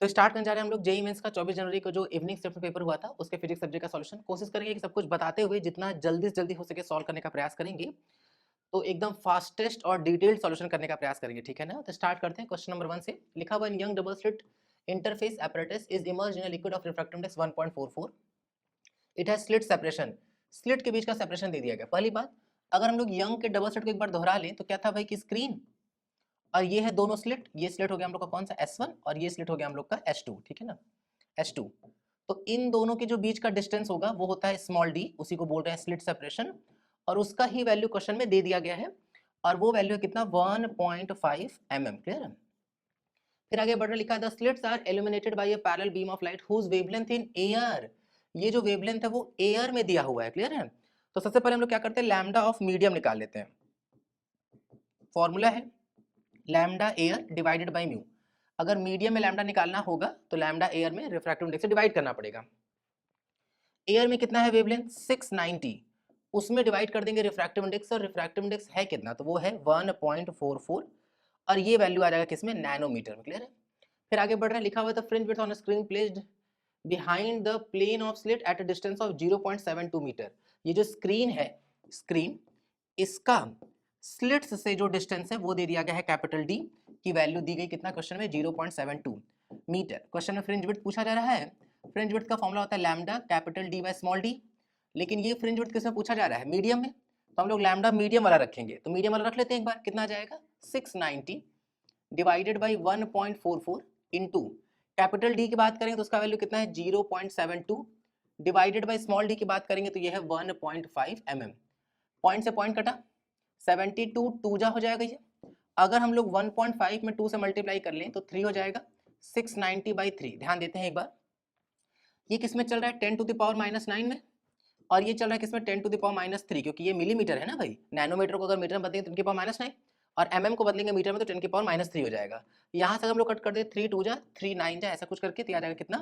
तो स्टार्ट करने जा रहे हैं हम लोग जेईई मेंस का 24 जनवरी को जो इवनिंग शिफ्ट पेपर हुआ था उसके फिजिक्स सब्जेक्ट का सॉल्यूशन। कोशिश करेंगे कि सब कुछ बताते हुए जितना जल्दी से जल्दी हो सके सॉल्व करने का प्रयास करेंगे। तो एकदम फास्टेस्ट और डिटेल्ड सॉल्यूशन करने का प्रयास करेंगे, ठीक है ना। तो स्टार्ट करते हैं क्वेश्चन नंबर 1 से। लिखा हुआ in Young double slit interference apparatus is immersed in a liquid of refractive index 1.44. It has slit separation. Slit के बीच का सेपरेशन दे दिया गया। पहली बात, अगर हम लोग यंग के डबल स्लिट को एक बार दोहरा लें तो क्या था भाई कि स्क्रीन और ये है दोनों स्लिट। ये स्लिट हो गया हम लोग का कौन सा S1 और ये स्लिट हो गया हम लोग का S2, ठीक है ना, S2। तो इन दोनों के जो बीच का डिस्टेंस होगा वो होता है स्मॉल d, उसी को बोल रहे हैं स्लिट सेपरेशन, और उसका ही वैल्यू क्वेश्चन में दे दिया गया है और वो वैल्यू है कितना 1.5 mm। क्लियर है। फिर आगे बढ़कर लिखा है the slits are illuminated by a parallel beam of light whose wavelength in air. ये जो वेवलेंथ है वो एयर में दिया हुआ है। क्लियर है। तो सबसे पहले हम लोग क्या करते हैं, लैम्डा ऑफ मीडियम निकाल लेते हैं। फॉर्मूला है lambda air divided by mu. अगर मीडियम में लैम्डा निकालना होगा तो लैम्डा एयर में रिफ्रैक्टिव इंडेक्स से डिवाइड करना पड़ेगा। एयर में कितना है वेवलेंथ 690, उसमें डिवाइड कर देंगे रिफ्रैक्टिव इंडेक्स, और रिफ्रैक्टिव इंडेक्स है कितना, तो वो है 1.44 और ये वैल्यू आ जाएगा किसमें, नैनोमीटर में। क्लियर है। फिर आगे बढ़ रहे हैं, लिखा हुआ था fringe width on screen placed behind the plane of slit at a distance of 0.72 metre. ये जो स्क्रीन है, स्क्रीन, इसका स्लिट्स से जो डिस्टेंस है वो दे दिया गया है कैपिटल डी की वैल्यू दी गई कितना क्वेश्चन में 0.72 मीटर। क्वेश्चन में फ्रिंज विड्थ पूछा जा रहा है। फ्रिंज विड्थ का फॉर्मूला होता है lambda capital D by small D, लेकिन ये फ्रिंज विड्थ किसमें पूछा जा रहा है, मीडियम में, तो हम लोग लैम्डा मीडियम वाला रखेंगे। तो मीडियम वाला रख लेते हैं एक बार, कितना आ जाएगा 690 divided by 1.44 into capital D की बात करेंगे तो उसका वैल्यू कितना है 0.72 डिवाइडेड बाई स्मॉल डी की बात करेंगे तो ये है 1.5 mm। पॉइंट से पॉइंट कटा, 72 टू जा हो जाएगा ये। अगर हम लोग 1.5 में 2 से मल्टीप्लाई कर लें तो 3 हो जाएगा, 690/3। ध्यान देते हैं एक बार, ये किस में चल रहा है 10 टू द पावर -9 में, और ये चल रहा है किसमें 10 टू द पावर -3, क्योंकि ये मिलीमीटर है ना भाई। नैनोमीटर को अगर मीटर में बदलेंगे तो 10 की पावर -9 और mm को बदलेंगे मीटर में तो 10 की पावर -3 हो जाएगा। यहाँ से हम लोग कट कर दे 3 2 जा 3 9 जा ऐसा कुछ करके तो आ जाएगा कितना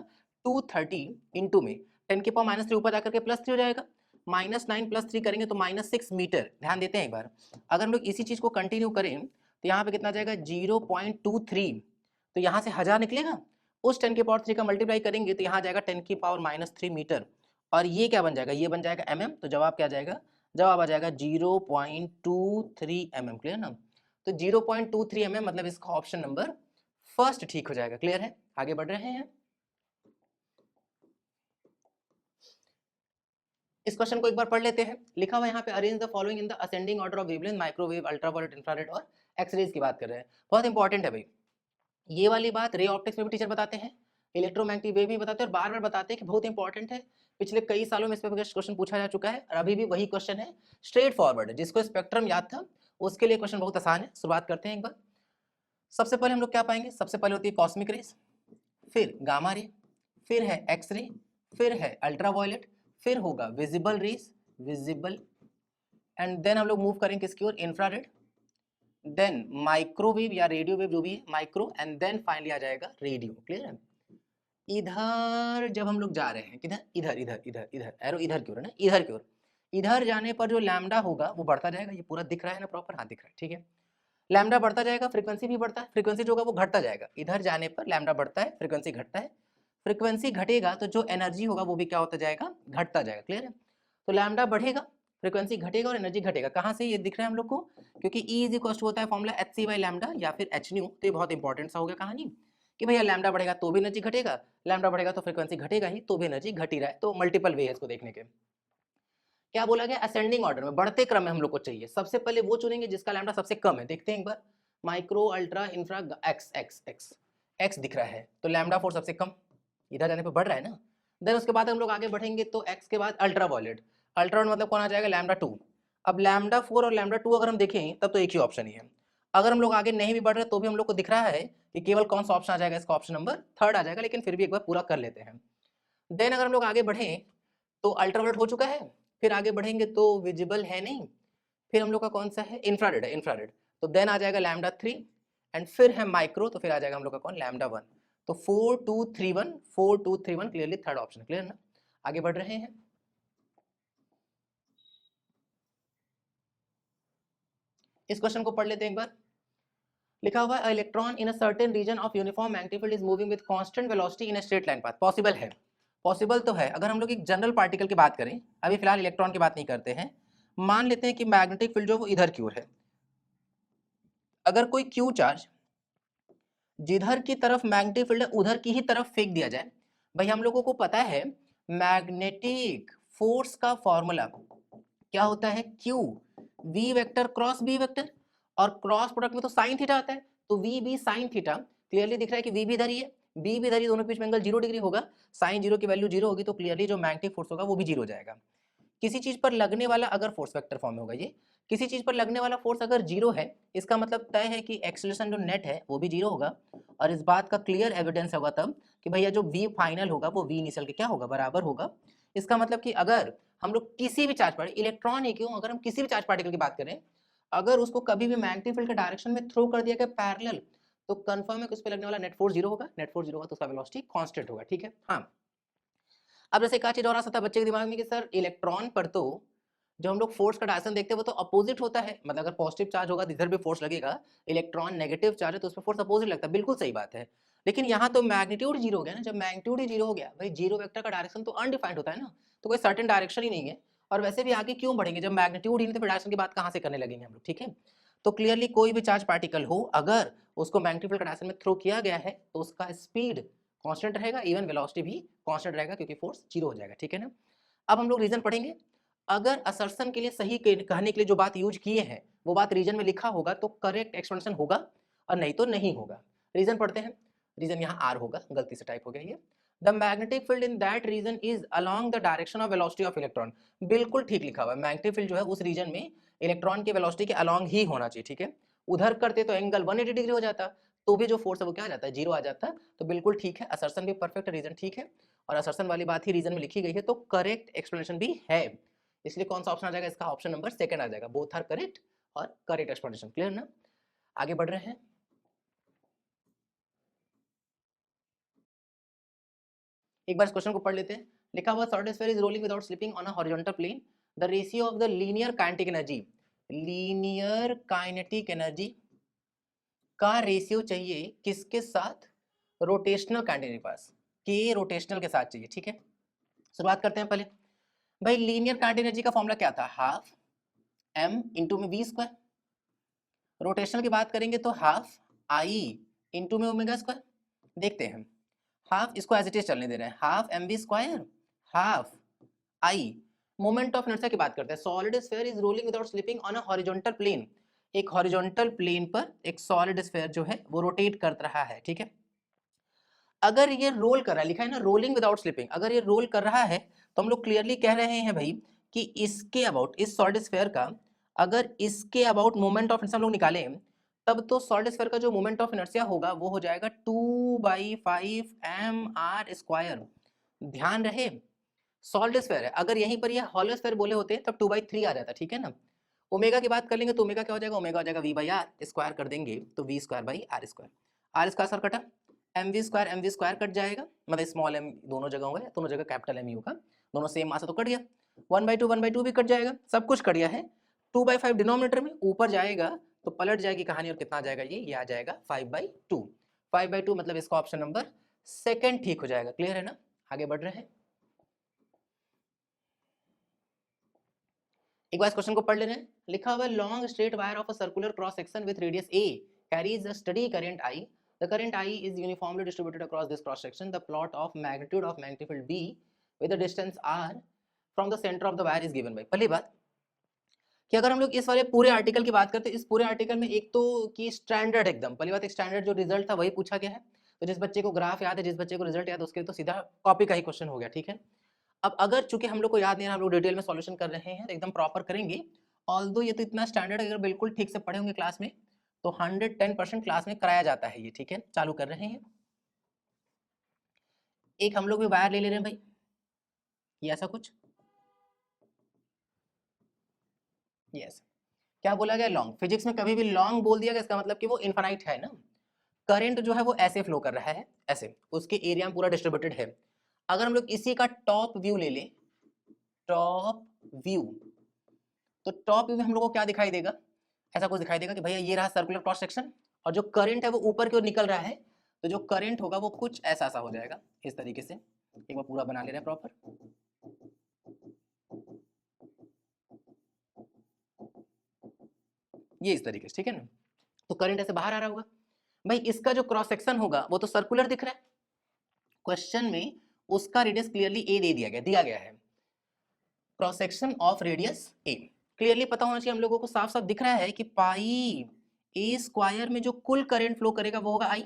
230 इंटू में 10 की पावर -3 ऊपर जाकर के +3 हो जाएगा, -9 + 3 करेंगे तो -6 मीटर। ध्यान देते हैं एक बार, अगर हम लोग इसी चीज को कंटिन्यू करें तो यहाँ पे कितना आ जाएगा 0.23, तो यहाँ से 1000 निकलेगा, उस 10 की पावर 3 का मल्टीप्लाई करेंगे तो यहाँ आ जाएगा 10 की पावर -3 मीटर, और ये क्या बन जाएगा, ये बन जाएगा mm। तो जवाब क्या आ जाएगा, जवाब आ जाएगा 0.23 mm। क्लियर ना। तो 0.23 mm मतलब इसका ऑप्शन नंबर फर्स्ट ठीक हो जाएगा। क्लियर है। आगे बढ़ रहे हैं, इस क्वेश्चन को एक बार पढ़ लेते हैं। लिखा हुआ यहाँ पे arrange the following in the ascending order of wavelength microwave ultraviolet infrared और एक्सरेज की बात कर रहे हैं। बहुत इंपॉर्टेंट है भाई ये वाली बात, रे ऑप्टिक्स में भी टीचर बताते हैं, इलेक्ट्रोमैग्नेटिक वेव भी बताते हैं, और बार बार बताते हैं कि बहुत इंपॉर्टेंट है। पिछले कई सालों में इस पर क्वेश्चन पूछा जा चुका है और अभी भी वही क्वेश्चन है, स्ट्रेट फॉरवर्ड। जिसको स्पेक्ट्रम याद था उसके लिए क्वेश्चन बहुत आसान है। शुरुआत करते हैं एक बार। सबसे पहले हम लोग क्या पाएंगे, सबसे पहले होती है कॉस्मिक रेस, फिर गामा रे, फिर है एक्स रे, फिर है अल्ट्रावायलेट, फिर होगा visible rays, visible, and then हम लोग मूव करेंगे किसकी ओर, इंफ्रारेड, देन माइक्रोवेव या रेडियो वेव जो भी है माइक्रो, एंड देन फाइनली आ जाएगा रेडियो। क्लियर है। इधर जब हम लोग जा रहे हैं किधर, इधर इधर इधर इधर, एरो इधर की ओर है ना, इधर की ओर, इधर जाने पर जो लैम्डा होगा वो बढ़ता जाएगा। ये पूरा दिख रहा है ना प्रॉपर, हाँ दिख रहा है, ठीक है। लैम्डा बढ़ता जाएगा, फ्रीक्वेंसी भी बढ़ता है, फ्रीक्वेंसी जो होगा वो घटता जाएगा। इधर जाने पर लैम्डा बढ़ता है, फ्रीक्वेंसी घटता है, फ्रीक्वेंसी घटेगा तो जो एनर्जी होगा वो भी क्या होता जाएगा, घटता जाएगा। क्लियर है। तो लैम्डा बढ़ेगा, फ्रीक्वेंसी घटेगा और एनर्जी घटेगा। कहाँ से ये दिख रहा है हम लोग को, क्योंकि E इज इक्वल टू होता है फॉर्मूला hc/लैम्डा या फिर h न्यू। तो ये बहुत इंपॉर्टेंट सा हो गया कहानी कि भैया लैम्डा बढ़ेगा तो भी एनर्जी घटेगा, लैम्डा बढ़ेगा तो फ्रीक्वेंसी घटेगा ही तो भी एनर्जी घट ही रहा है। तो मल्टीपल वे है इसको देखने के। क्या बोला गया, असेंडिंग ऑर्डर में, बढ़ते क्रम में हम लोग को चाहिए। सबसे पहले वो चुनेंगे जिसका लैम्डा सबसे कम है। देखते हैं एक बार, micro ultra infra x x x x दिख रहा है तो लैम्डा 4 सबसे कम, इधर जाने पर बढ़ रहा है ना। देन उसके बाद हम लोग आगे बढ़ेंगे तो एक्स के बाद अल्ट्रा वॉयलेट, अल्ट्रा मतलब कौन आ जाएगा, लैम्डा 2। अब लैम्डा 4 और लैम्डा 2 अगर हम देखें तब तो एक ही ऑप्शन ही है। अगर हम लोग आगे नहीं भी बढ़ रहे तो भी हम लोग को दिख रहा है कि केवल कौन सा ऑप्शन आ जाएगा, इसका ऑप्शन नंबर 3 आ जाएगा, लेकिन फिर भी एक बार पूरा कर लेते हैं। देन अगर हम लोग आगे बढ़ें तो अल्ट्रावायलेट हो चुका है, फिर आगे बढ़ेंगे तो विजिबल है नहीं, फिर हम लोग का कौन सा है, इंफ्रारेड है, इंफ्रारेड। तो देन आ जाएगा लैम्डा 3, एंड फिर है माइक्रो, तो फिर आ जाएगा हम लोग का कौन, लैम्डा 1। तो 4 2 3 1, 4 2 3 1 क्लियरली थर्ड ऑप्शन। क्लियर ना। आगे बढ़ रहे हैं, इस क्वेश्चन को पढ़ लेते हैं एक बार। लिखा हुआ है electron in a certain region of uniform magnetic field is moving with constant velocity in a straight line path. Possible है, पॉसिबल तो है। अगर हम लोग एक जनरल पार्टिकल की बात करें, अभी फिलहाल इलेक्ट्रॉन की बात नहीं करते हैं, मान लेते हैं कि मैग्नेटिक फील्ड जो वो इधर की ओर है। अगर कोई क्यू चार्ज जिधर की तरफ मैग्नेटिक फील्ड है उधर की ही तरफ फेंक दिया जाए, भाई हम लोगों को पता है मैग्नेटिक फोर्स का फॉर्मूला क्या होता है, Q V vector cross B vector, और क्रॉस प्रोडक्ट में तो साइन थीटा आता है, तो V B sine theta. Clearly दिख रहा है कि वी भी इधर ही है, बी भी इधर ही, दोनों के बीच में एंगल 0 डिग्री होगा, साइन 0 की वैल्यू 0 होगी, तो क्लियरली जो मैग्नेटिक फोर्स होगा वो भी 0 हो जाएगा। किसी चीज पर लगने वाला अगर फोर्स वेक्टर फॉर्म में होगा ये, किसी चीज पर लगने वाला फोर्स अगर 0 है, इसका मतलब तय है कि एक्सेलरेशन जो नेट है वो भी 0 होगा। और इस बात का क्लियर एविडेंस होगा तब कि भैया जो v फाइनल होगा वो v इनिशियल के क्या होगा, बराबर होगा। इसका मतलब कि अगर हम लोग किसी भी चार्ज पार्टिकल, इलेक्ट्रॉन ही क्यों, अगर हम किसी भी चार्ज पार्टिकल की बात करें, अगर उसको कभी भी मैग्नेटिक फील्ड के डायरेक्शन में थ्रो कर दिया गया पैरेलल, तो कंफर्म है कि उस पर लगने वाला नेट फोर्स 0 होगा, नेट फोर्स 0 होगा तो उसका वेलोसिटी कांस्टेंट होगा, ठीक है। हाँ, अब जैसे एक चीज और आ सकता है बच्चे के दिमाग में कि सर इलेक्ट्रॉन पर तो जो हम लोग फोर्स का डायरेक्शन देखते हैं वो तो अपोजिट होता है, मतलब अगर पॉजिटिव चार्ज होगा तो इधर भी फोर्स लगेगा, इलेक्ट्रॉन नेगेटिव चार्ज है तो उस पर फोर्स अपोजिट लगता है, बिल्कुल सही बात है। लेकिन यहाँ तो मैग्नीट्यूड 0 हो गया ना, जब मैग्नीट्यूड ही 0 हो गया, भाई 0 वेक्टर का डायरेक्शन तो अनडिफाइंड होता है ना, तो कोई सर्टेन डायरेक्शन ही नहीं है। और वैसे भी आगे क्यों बढ़ेंगे जब मैग्नीट्यूड ही नहीं, तो फिर डायरेक्शन की बात कहाँ से करने लगेंगे हम लोग, ठीक है। तो क्लियरली कोई भी चार्ज पार्टिकल हो, अगर उसको मैग्नेटिक फील्ड के डायरेक्शन में थ्रो किया गया है तो उसका स्पीड कांस्टेंट रहेगा, इवन वेलोसिटी भी कांस्टेंट रहेगा, क्योंकि फोर्स 0 हो जाएगा, ठीक है ना। अब हम लोग रीजन पढ़ेंगे। अगर असर्शन के लिए सही कहने के लिए जो बात यूज किए हैं वो बात रीजन में लिखा होगा तो करेक्ट एक्सप्लेनेशन होगा, और नहीं तो नहीं होगा। रीजन पढ़ते हैं। रीजन यहाँ आर होगा, गलती से टाइप हो गया ये। The magnetic field in that region is along the direction of velocity of electron. बिल्कुल ठीक लिखा हुआ है, मैग्नेटिक फील्ड जो है उस रीजन में इलेक्ट्रॉन की वेलोसिटी के अलोंग ही होना चाहिए, ठीक है। उधर करते तो एंगल 180 डिग्री हो जाता, तो भी जो फोर्स है वो क्या आ जाता है, 0 आ जाता। तो बिल्कुल ठीक है, असर्शन भी परफेक्ट, रीजन ठीक है, और असर्शन वाली बात ही रीजन में लिखी गई है, तो करेक्ट एक्सप्लेनेशन भी है। इसलिए कौन सा ऑप्शन आ जाएगा, इसका ऑप्शन नंबर सेकंड आ जाएगा, बोथ आर करेक्ट और करेक्ट एक्सप्लेनेशन। क्लियर ना। आगे बढ़ रहे हैं। एक बार इस क्वेश्चन को पढ़ लेते हैं। लिखा हुआ solid sphere is rolling without slipping on a horizontal plane, the ratio of the linear kinetic energy, linear kinetic energy का रेशियो चाहिए किसके साथ, रोटेशनल काइनेटिक के पास, के रोटेशनल के साथ चाहिए, ठीक है। शुरुआत करते हैं पहले। भाई लीनियर काइनेटिक एनर्जी का फॉर्मूला क्या था, हाफ m इंटू में v स्क्वायर। रोटेशनल की बात करेंगे तो हाफ आई इंटू में ओमेगा स्क्वायर। देखते हैं, हाफ इसको एज इट इज चलने दे रहे हैं, half M V square half I. Moment of inertia की बात करते हैं। Solid sphere is rolling without slipping on a horizontal plane. एक हॉरिजॉन्टल प्लेन पर एक सॉलिड स्फीयर जो है वो रोटेट कर रहा है, ठीक है। अगर ये रोल कर रहा है, लिखा है ना रोलिंग विदाउट स्लिपिंग, अगर ये रोल कर रहा है तो हम लोग क्लियरली कह रहे हैं भाई कि इसके अबाउट, इस सॉलिड स्फीयर का अगर इसके अबाउट मोमेंट ऑफ इनर्शिया हम लोग निकालें, तब तो सॉलिड स्फीयर का जो मोमेंट ऑफ इनर्शिया होगा वो हो जाएगा 2/5 mr²। ध्यान रहे सॉलिड स्फीयर है, अगर यहीं पर ये हॉलो स्फीयर बोले होते तब 2/3 आ जाता, ठीक है ना। ओमेगा की बात कर लेंगे तो ओमेगा क्या हो जाएगा, ओमेगा हो जाएगा v/r, स्क्वायर कर देंगे तो v²/r²। आर स्क्वायर सर कटा, एम वी स्क्वायर कट जाएगा, मतलब स्मॉल एम दोनों जगह होगा, दोनों जगह कैपिटल एम ही होगा, दोनों सेम मास है तो कट गया। 1/2 भी कट जाएगा, सब कुछ कट गया है। 2/5 डिनोमिनेटर में, ऊपर जाएगा तो पलट जाएगी कहानी, और कितना आ जाएगा ये आ जाएगा 5/2। 5/2 मतलब इसका ऑप्शन नंबर सेकंड ठीक हो जाएगा। क्लियर है ना। आगे बढ़ रहे हैं। एक बार इस क्वेश्चन को पढ़ ले रहे हैं। लिखा हुआ है long straight wire of a circular cross section with radius a carries a steady current I. The current I is uniformly distributed across this cross section. The plot of magnitude of magnetic field B with the distance r from the center of the wire is given by। पहली बात कि अगर हम लोग इस वाले पूरे article की बात करते हैं, इस पूरे आर्टिकल में एक तो कि स्टैंडर्ड एकदम पहली बात, एक स्टैंडर्ड जो रिजल्ट था वही पूछा गया है। तो जिस बच्चे को ग्राफ याद है, जिस बच्चे को रिजल्ट याद है, उसके तो सीधा कॉपी का ही क्वेश्चन हो गया, ठीक है। अब अगर चूंकि हम लोग को याद नहीं है, हम लोग डिटेल में सॉल्यूशन कर रहे हैं तो एकदम प्रॉपर करेंगे। ऑल्दो ये तो इतना स्टैंडर्ड, अगर बिल्कुल ठीक से पढ़े होंगे क्लास में तो 110% क्लास में कराया जाता है ये, ठीक है। चालू कर रहे हैं। एक हम लोग भी वायर ले ले रहे हैं भाई, ये ऐसा कुछ, यस। क्या बोला गया, लॉन्ग। फिजिक्स में कभी भी लॉन्ग बोल दिया गया इसका मतलब कि वो इनफाइनाइट है ना। करंट जो है वो ऐसे फ्लो कर रहा है, ऐसे उसके एरिया में पूरा डिस्ट्रीब्यूटेड है। अगर हम लोग इसी का टॉप व्यू ले लें, टॉप व्यू, तो टॉप व्यू में हम लोग को क्या दिखाई देगा, ऐसा कुछ दिखाई देगा कि भैया ये रहा सर्कुलर क्रॉस सेक्शन, और जो करंट है वो ऊपर की ओर निकल रहा है, तो जो करंट होगा वो कुछ ऐसा सा हो जाएगा इस तरीके से। एक बार पूरा बना ले रहे हैं प्रॉपर। ये इस तरीके से, ठीक है ना। तो करंट ऐसे बाहर आ रहा होगा। भाई इसका जो क्रॉस सेक्शन होगा वो तो सर्कुलर दिख रहा है, क्वेश्चन में उसका रेडियस क्लियरली ए दे दिया गया है, cross section of radius A. Clearly पता होना चाहिए हम लोगों को, साफ साफ दिख रहा है कि पाई ए स्क्वायर में जो कुल करंट फ्लो करेगा वो होगा आई।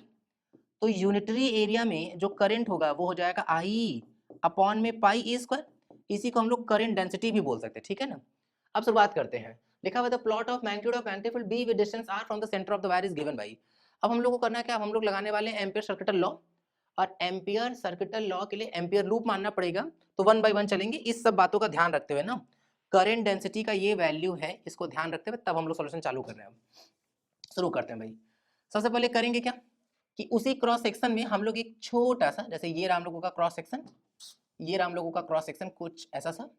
तो यूनिटरी एरिया में जो करंट होगा वो हो जाएगा आई अपॉन में पाई ए स्क्वायर। इसी को हम लोग करंट डेंसिटी भी बोल सकते हैं, ठीक है ना। अब शुरुआत करते हैं। लिखा हुआ the plot of magnitude of magnetic field B with distance R from the centre of the wire is given by. अब हम लोग को करना क्या, अब हम लोग लगाने वाले हैं एम्पियर सर्किटल लॉ, और एम्पियर सर्किटल लॉ के लिए एम्पियर लूप मानना पड़ेगा। तो 1 बाय 1 चलेंगे, इस सब बातों का ध्यान रखते हुए ना, करंट डेंसिटी का ये वैल्यू है, इसको ध्यान रखते हुए तब हम लोग सॉल्यूशन चालू कर रहे हैं। शुरू करते हैं भाई। सबसे पहले करेंगे क्या कि उसी क्रॉस सेक्शन में हम लोग एक छोटा सा, जैसे ये रहा हम लोगों का क्रॉस सेक्शन, ये रहा हम लोगों का क्रॉस सेक्शन कुछ ऐसा सा।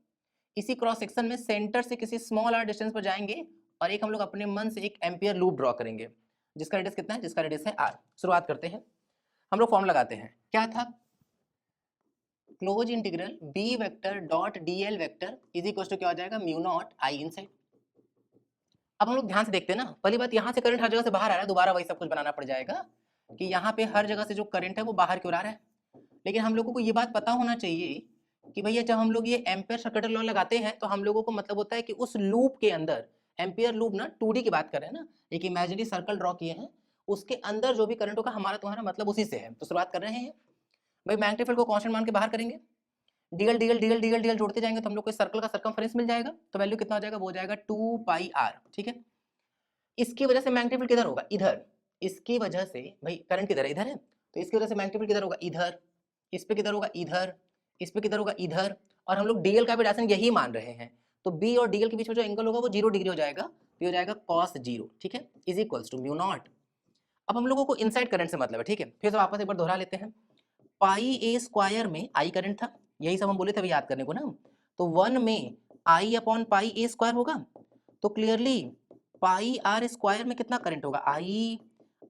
इसी क्रॉस सेक्शन में सेंटर से किसी स्मॉल आर डिस्टेंस पर जाएंगे और एक हम लोग अपने मन से एक एम्पियर लूप ड्रॉ करेंगे, जिसका रेडियस कितना है, जिसका रेडियस है आर। शुरुआत करते हैं, हम लोग फॉर्म लगाते हैं। क्या था, close integral B vector dot D L vector is equal to क्या हो जाएगा, म्यू नॉट आई इनसाइड। अब हम लोग ध्यान से देखते हैं ना, पहली बात यहाँ से करंट हर जगह से बाहर आ रहा है, दोबारा वही सब कुछ बनाना पड़ जाएगा कि यहाँ पे हर जगह से जो करंट है वो बाहर क्यों आ रहा है। लेकिन हम लोगों को ये बात पता होना चाहिए कि भैया जब हम लोग ये एम्पियर सर्किटल लॉ लगाते हैं तो हम लोगों को मतलब होता है कि उस लूप के अंदर, एम्पियर लूप ना 2D की बात कर रहे हैं ना, एक इमेजिनरी सर्कल ड्रॉ किए हैं, उसके अंदर जो भी करंट होगा हमारा तुम्हारा मतलब उसी से है। तो शुरुआत कर रहे हैं भाई, मैग्नेटिक फील्ड को कांस्टेंट मान के बाहर करेंगे, DL dl dl dl DL जोड़ते जाएंगे तो हम लोग को सर्कल का सर्कमफरेंस मिल जाएगा। तो वैल्यू कितना हो जाएगा, वो हो जाएगा 2 पाई आर, ठीक है। इसकी वजह से मैग्नेटिक फील्ड किधर होगा, इधर। इसकी वजह से भाई करंट किधर है, इधर है, तो इसकी वजह से मैग्नेटिक फील्ड किधर होगा, इधर। इस पे किधर होगा, इधर। इस पे किधर होगा, इधर। और हम लोग डीएल का भी डायरेक्शन यही मान रहे हैं, तो बी और डीएल के बीच में जो एंगल होगा वो 0 डिग्री हो जाएगा, तो हो जाएगा cos 0, ठीक है, is equals to mu not. अब हम लोगों को इनसाइड करंट से मतलब है, ठीक है। फिर से वापस एक बार दोहरा लेते हैं। पाई ए स्क्वायर में आई करंट था, यही सब हम बोले थे अभी याद करने को ना। तो 1 में आई अपॉन पाई ए स्क्वायर होगा, तो क्लियरली पाई आर स्क्वायर में कितना करंट होगा, I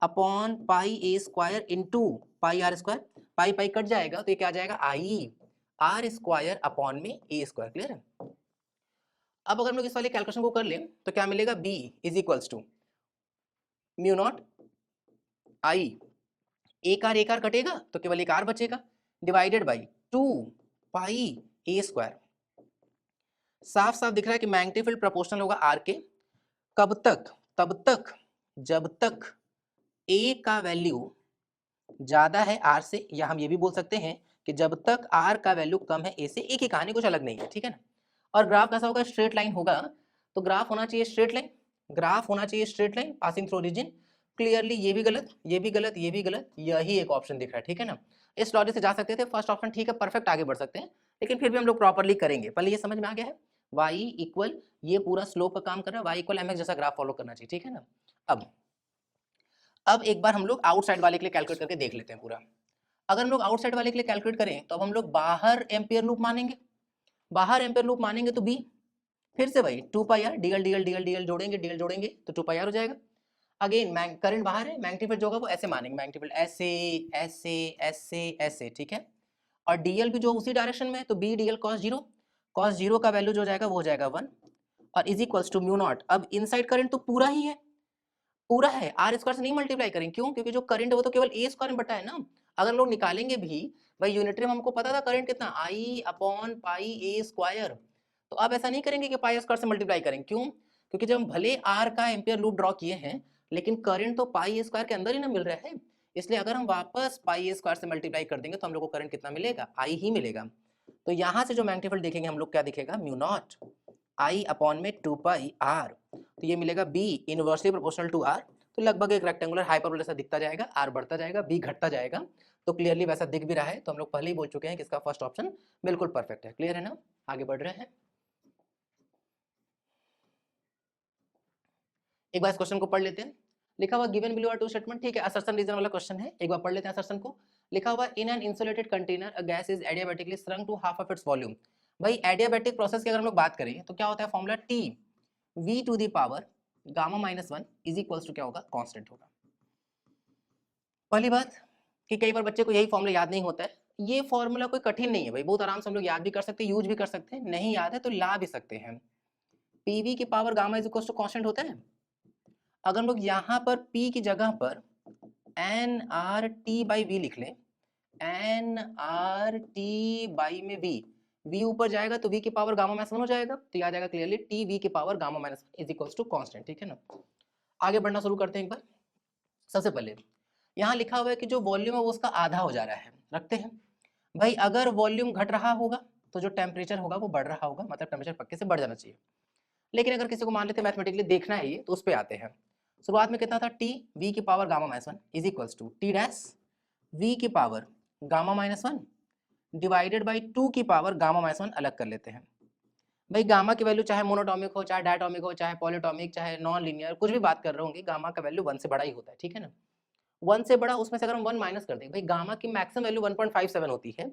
upon pi a square into pi r square. Pi pi cut जाएगा तो ये क्या आ जाएगा, आई आर स्क्वायर अपॉन में ए स्क्वायर। क्लियर है। अब अगर हम लोग इस वाले कैलकुलेशन को कर लें तो क्या मिलेगा, B is equals to mu not I, एक आर कटेगा तो केवल एक आर बचेगा, divided by 2 pi a square. साफ साफ दिख रहा है कि मैग्नेटिक फील्ड प्रोपोर्शनल होगा आर के। कब तक, तब तक जब तक ए का वैल्यू ज्यादा है आर से, या हम ये भी बोल सकते हैं कि जब तक आर का वैल्यू कम है ए से। एक ही कहानी, कुछ अलग नहीं है, ठीक है ना। और ग्राफ कैसा होगा, स्ट्रेट लाइन होगा, तो ग्राफ होना चाहिए स्ट्रेट लाइन, ग्राफ होना चाहिए straight line passing through origin. Clearly ये भी गलत, ये भी गलत, ये भी गलत, यही एक ऑप्शन दिख रहा है, ठीक है ना। इस लॉजिक से जा सकते थे, फर्स्ट ऑप्शन ठीक है, परफेक्ट, आगे बढ़ सकते हैं, लेकिन फिर भी हम लोग प्रॉपरली करेंगे। पहले ये समझ में आ गया है, y इक्वल, ये पूरा स्लोप का काम कर रहा है, y इक्वल mx जैसा ग्राफ फॉलो करना चाहिए, ठीक है ना। अब एक बार हम लोग आउटसाइड वाले के लिए कैलकुलेट करके देख लेते हैं पूरा। अगर हम लोग आउटसाइड वाले के लिए कैलकुलेट करें तो अब हम लोग बाहर एम्पियर लूप मानेंगे, बाहर एम्पियर लूप मानेंगे तो बी, फिर से भाई 2 pi r, dl dl dl dl जोड़ेंगे, डीएल जोड़ेंगे तो 2 पाई आर हो जाएगा। अगेन करंट बाहर है, मैग्नेटिक फील्ड जो होगा वो ऐसे मानेंगे, मैग्नेटिक फील्ड ऐसे ऐसे ऐसे ऐसे, ठीक है। और डीएल भी जो उसी डायरेक्शन में है, तो बी डीएल cos 0, cos 0 का वैल्यू जो जाएगा वो हो जाएगा 1, और is equals to mu not. अब इनसाइड करंट तो पूरा ही है, पूरा है, आर स्क्वायर से नहीं मल्टीप्लाई करें, क्यों, क्योंकि जो करंट है वो तो केवल ए स्क्वायर में बटा है ना। अगर लोग निकालेंगे भी भाई, यूनिटरी में हमको पता था करंट कितना, आई अपॉन पाई ए स्क्वायर। तो अब ऐसा नहीं करेंगे कि पाई स्क्वायर से मल्टीप्लाई करें, क्यों, क्योंकि जब हम भले आर का एम्पियर लूप ड्रॉ किए हैं, लेकिन करंट तो पाई ए स्क्वायर के अंदर ही ना मिल रहा है। इसलिए अगर हम वापस पाई ए स्क्वायर से मल्टीप्लाई कर देंगे तो हम लोग को करंट कितना मिलेगा, आई ही मिलेगा। तो यहाँ से जो मैग्नेटिक फील्ड देखेंगे हम लोग क्या दिखेगा, म्यू नॉट आई अपॉन में 2 पाई आर, तो ये मिलेगा B inversely proportional to R. तो लगभग एक रेक्टेंगुलर हाइपरबोला सा दिखता जाएगा, आर बढ़ता जाएगा, बी घटता जाएगा, तो क्लियरली वैसा दिख भी रहा है। तो हम लोग पहले ही बोल चुके हैं कि इसका फर्स्ट ऑप्शन बिल्कुल परफेक्ट है। क्लियर है ना, आगे बढ़ रहे हैं। एक बार इस क्वेश्चन को पढ़ लेते हैं। लिखा हुआ given below are two statement, ठीक है, असर्शन रीजन वाला क्वेश्चन है, एक बार पढ़ लेते हैं असर्शन को। लिखा हुआ in an insulated container a gas is adiabatically shrunk to half of its volume. भाई एडियाबैटिक प्रोसेस की अगर हम लोग बात करें तो क्या होता है, formula T V to the power gamma -1 is equals to क्या होगा, कांस्टेंट होगा। पहली बात कि कई बार बच्चे को यही फॉर्मूला याद नहीं होता है। ये फॉर्मूला कोई कठिन नहीं है भाई, बहुत आराम से हम लोग याद भी कर सकते हैं, यूज भी कर सकते हैं, नहीं याद है तो ला भी सकते हैं। पीवी की power gamma is equal to constant होता है। अगर हम लोग यहाँ पर पी की जगह पर N R T by V लिख लें, एन आर टी बाई में वी, वी ऊपर जाएगा तो वी की पावर गामा माइनस वन हो जाएगा, तो याद आएगा क्लियरली टी वी की power gamma minus is equal to constant, ठीक है ना। आगे बढ़ना शुरू करते हैं एक बार। सबसे पहले यहाँ लिखा हुआ है कि जो वॉल्यूम है वो उसका आधा हो जा रहा है, रखते हैं भाई। अगर वॉल्यूम घट रहा होगा तो जो टेम्परेचर होगा वो बढ़ रहा होगा, मतलब टेम्परेचर पक्के से बढ़ जाना चाहिए। लेकिन अगर किसी को मान लेते हैं मैथमेटिकली देखना है ये, तो उस पर आते हैं। शुरुआत में कितना था, टी वी की power gamma minus one is equals to T dash V की power gamma minus one divided by two की पावर गामा माइनस वन। अलग कर लेते हैं भाई, गामा की वैल्यू चाहे मोनोटॉमिक हो, चाहे डायटॉमिक हो, चाहे पॉलीटॉमिक, चाहे नॉन लीनियर, कुछ भी बात कर रहे होंगे, गामा का वैल्यू वन से बड़ा ही होता है, ठीक है ना। वन से बड़ा, उसमें से अगर हम वन माइनस कर दें, भाई गामा की मैक्सिमम वैल्यू 1.57 होती है,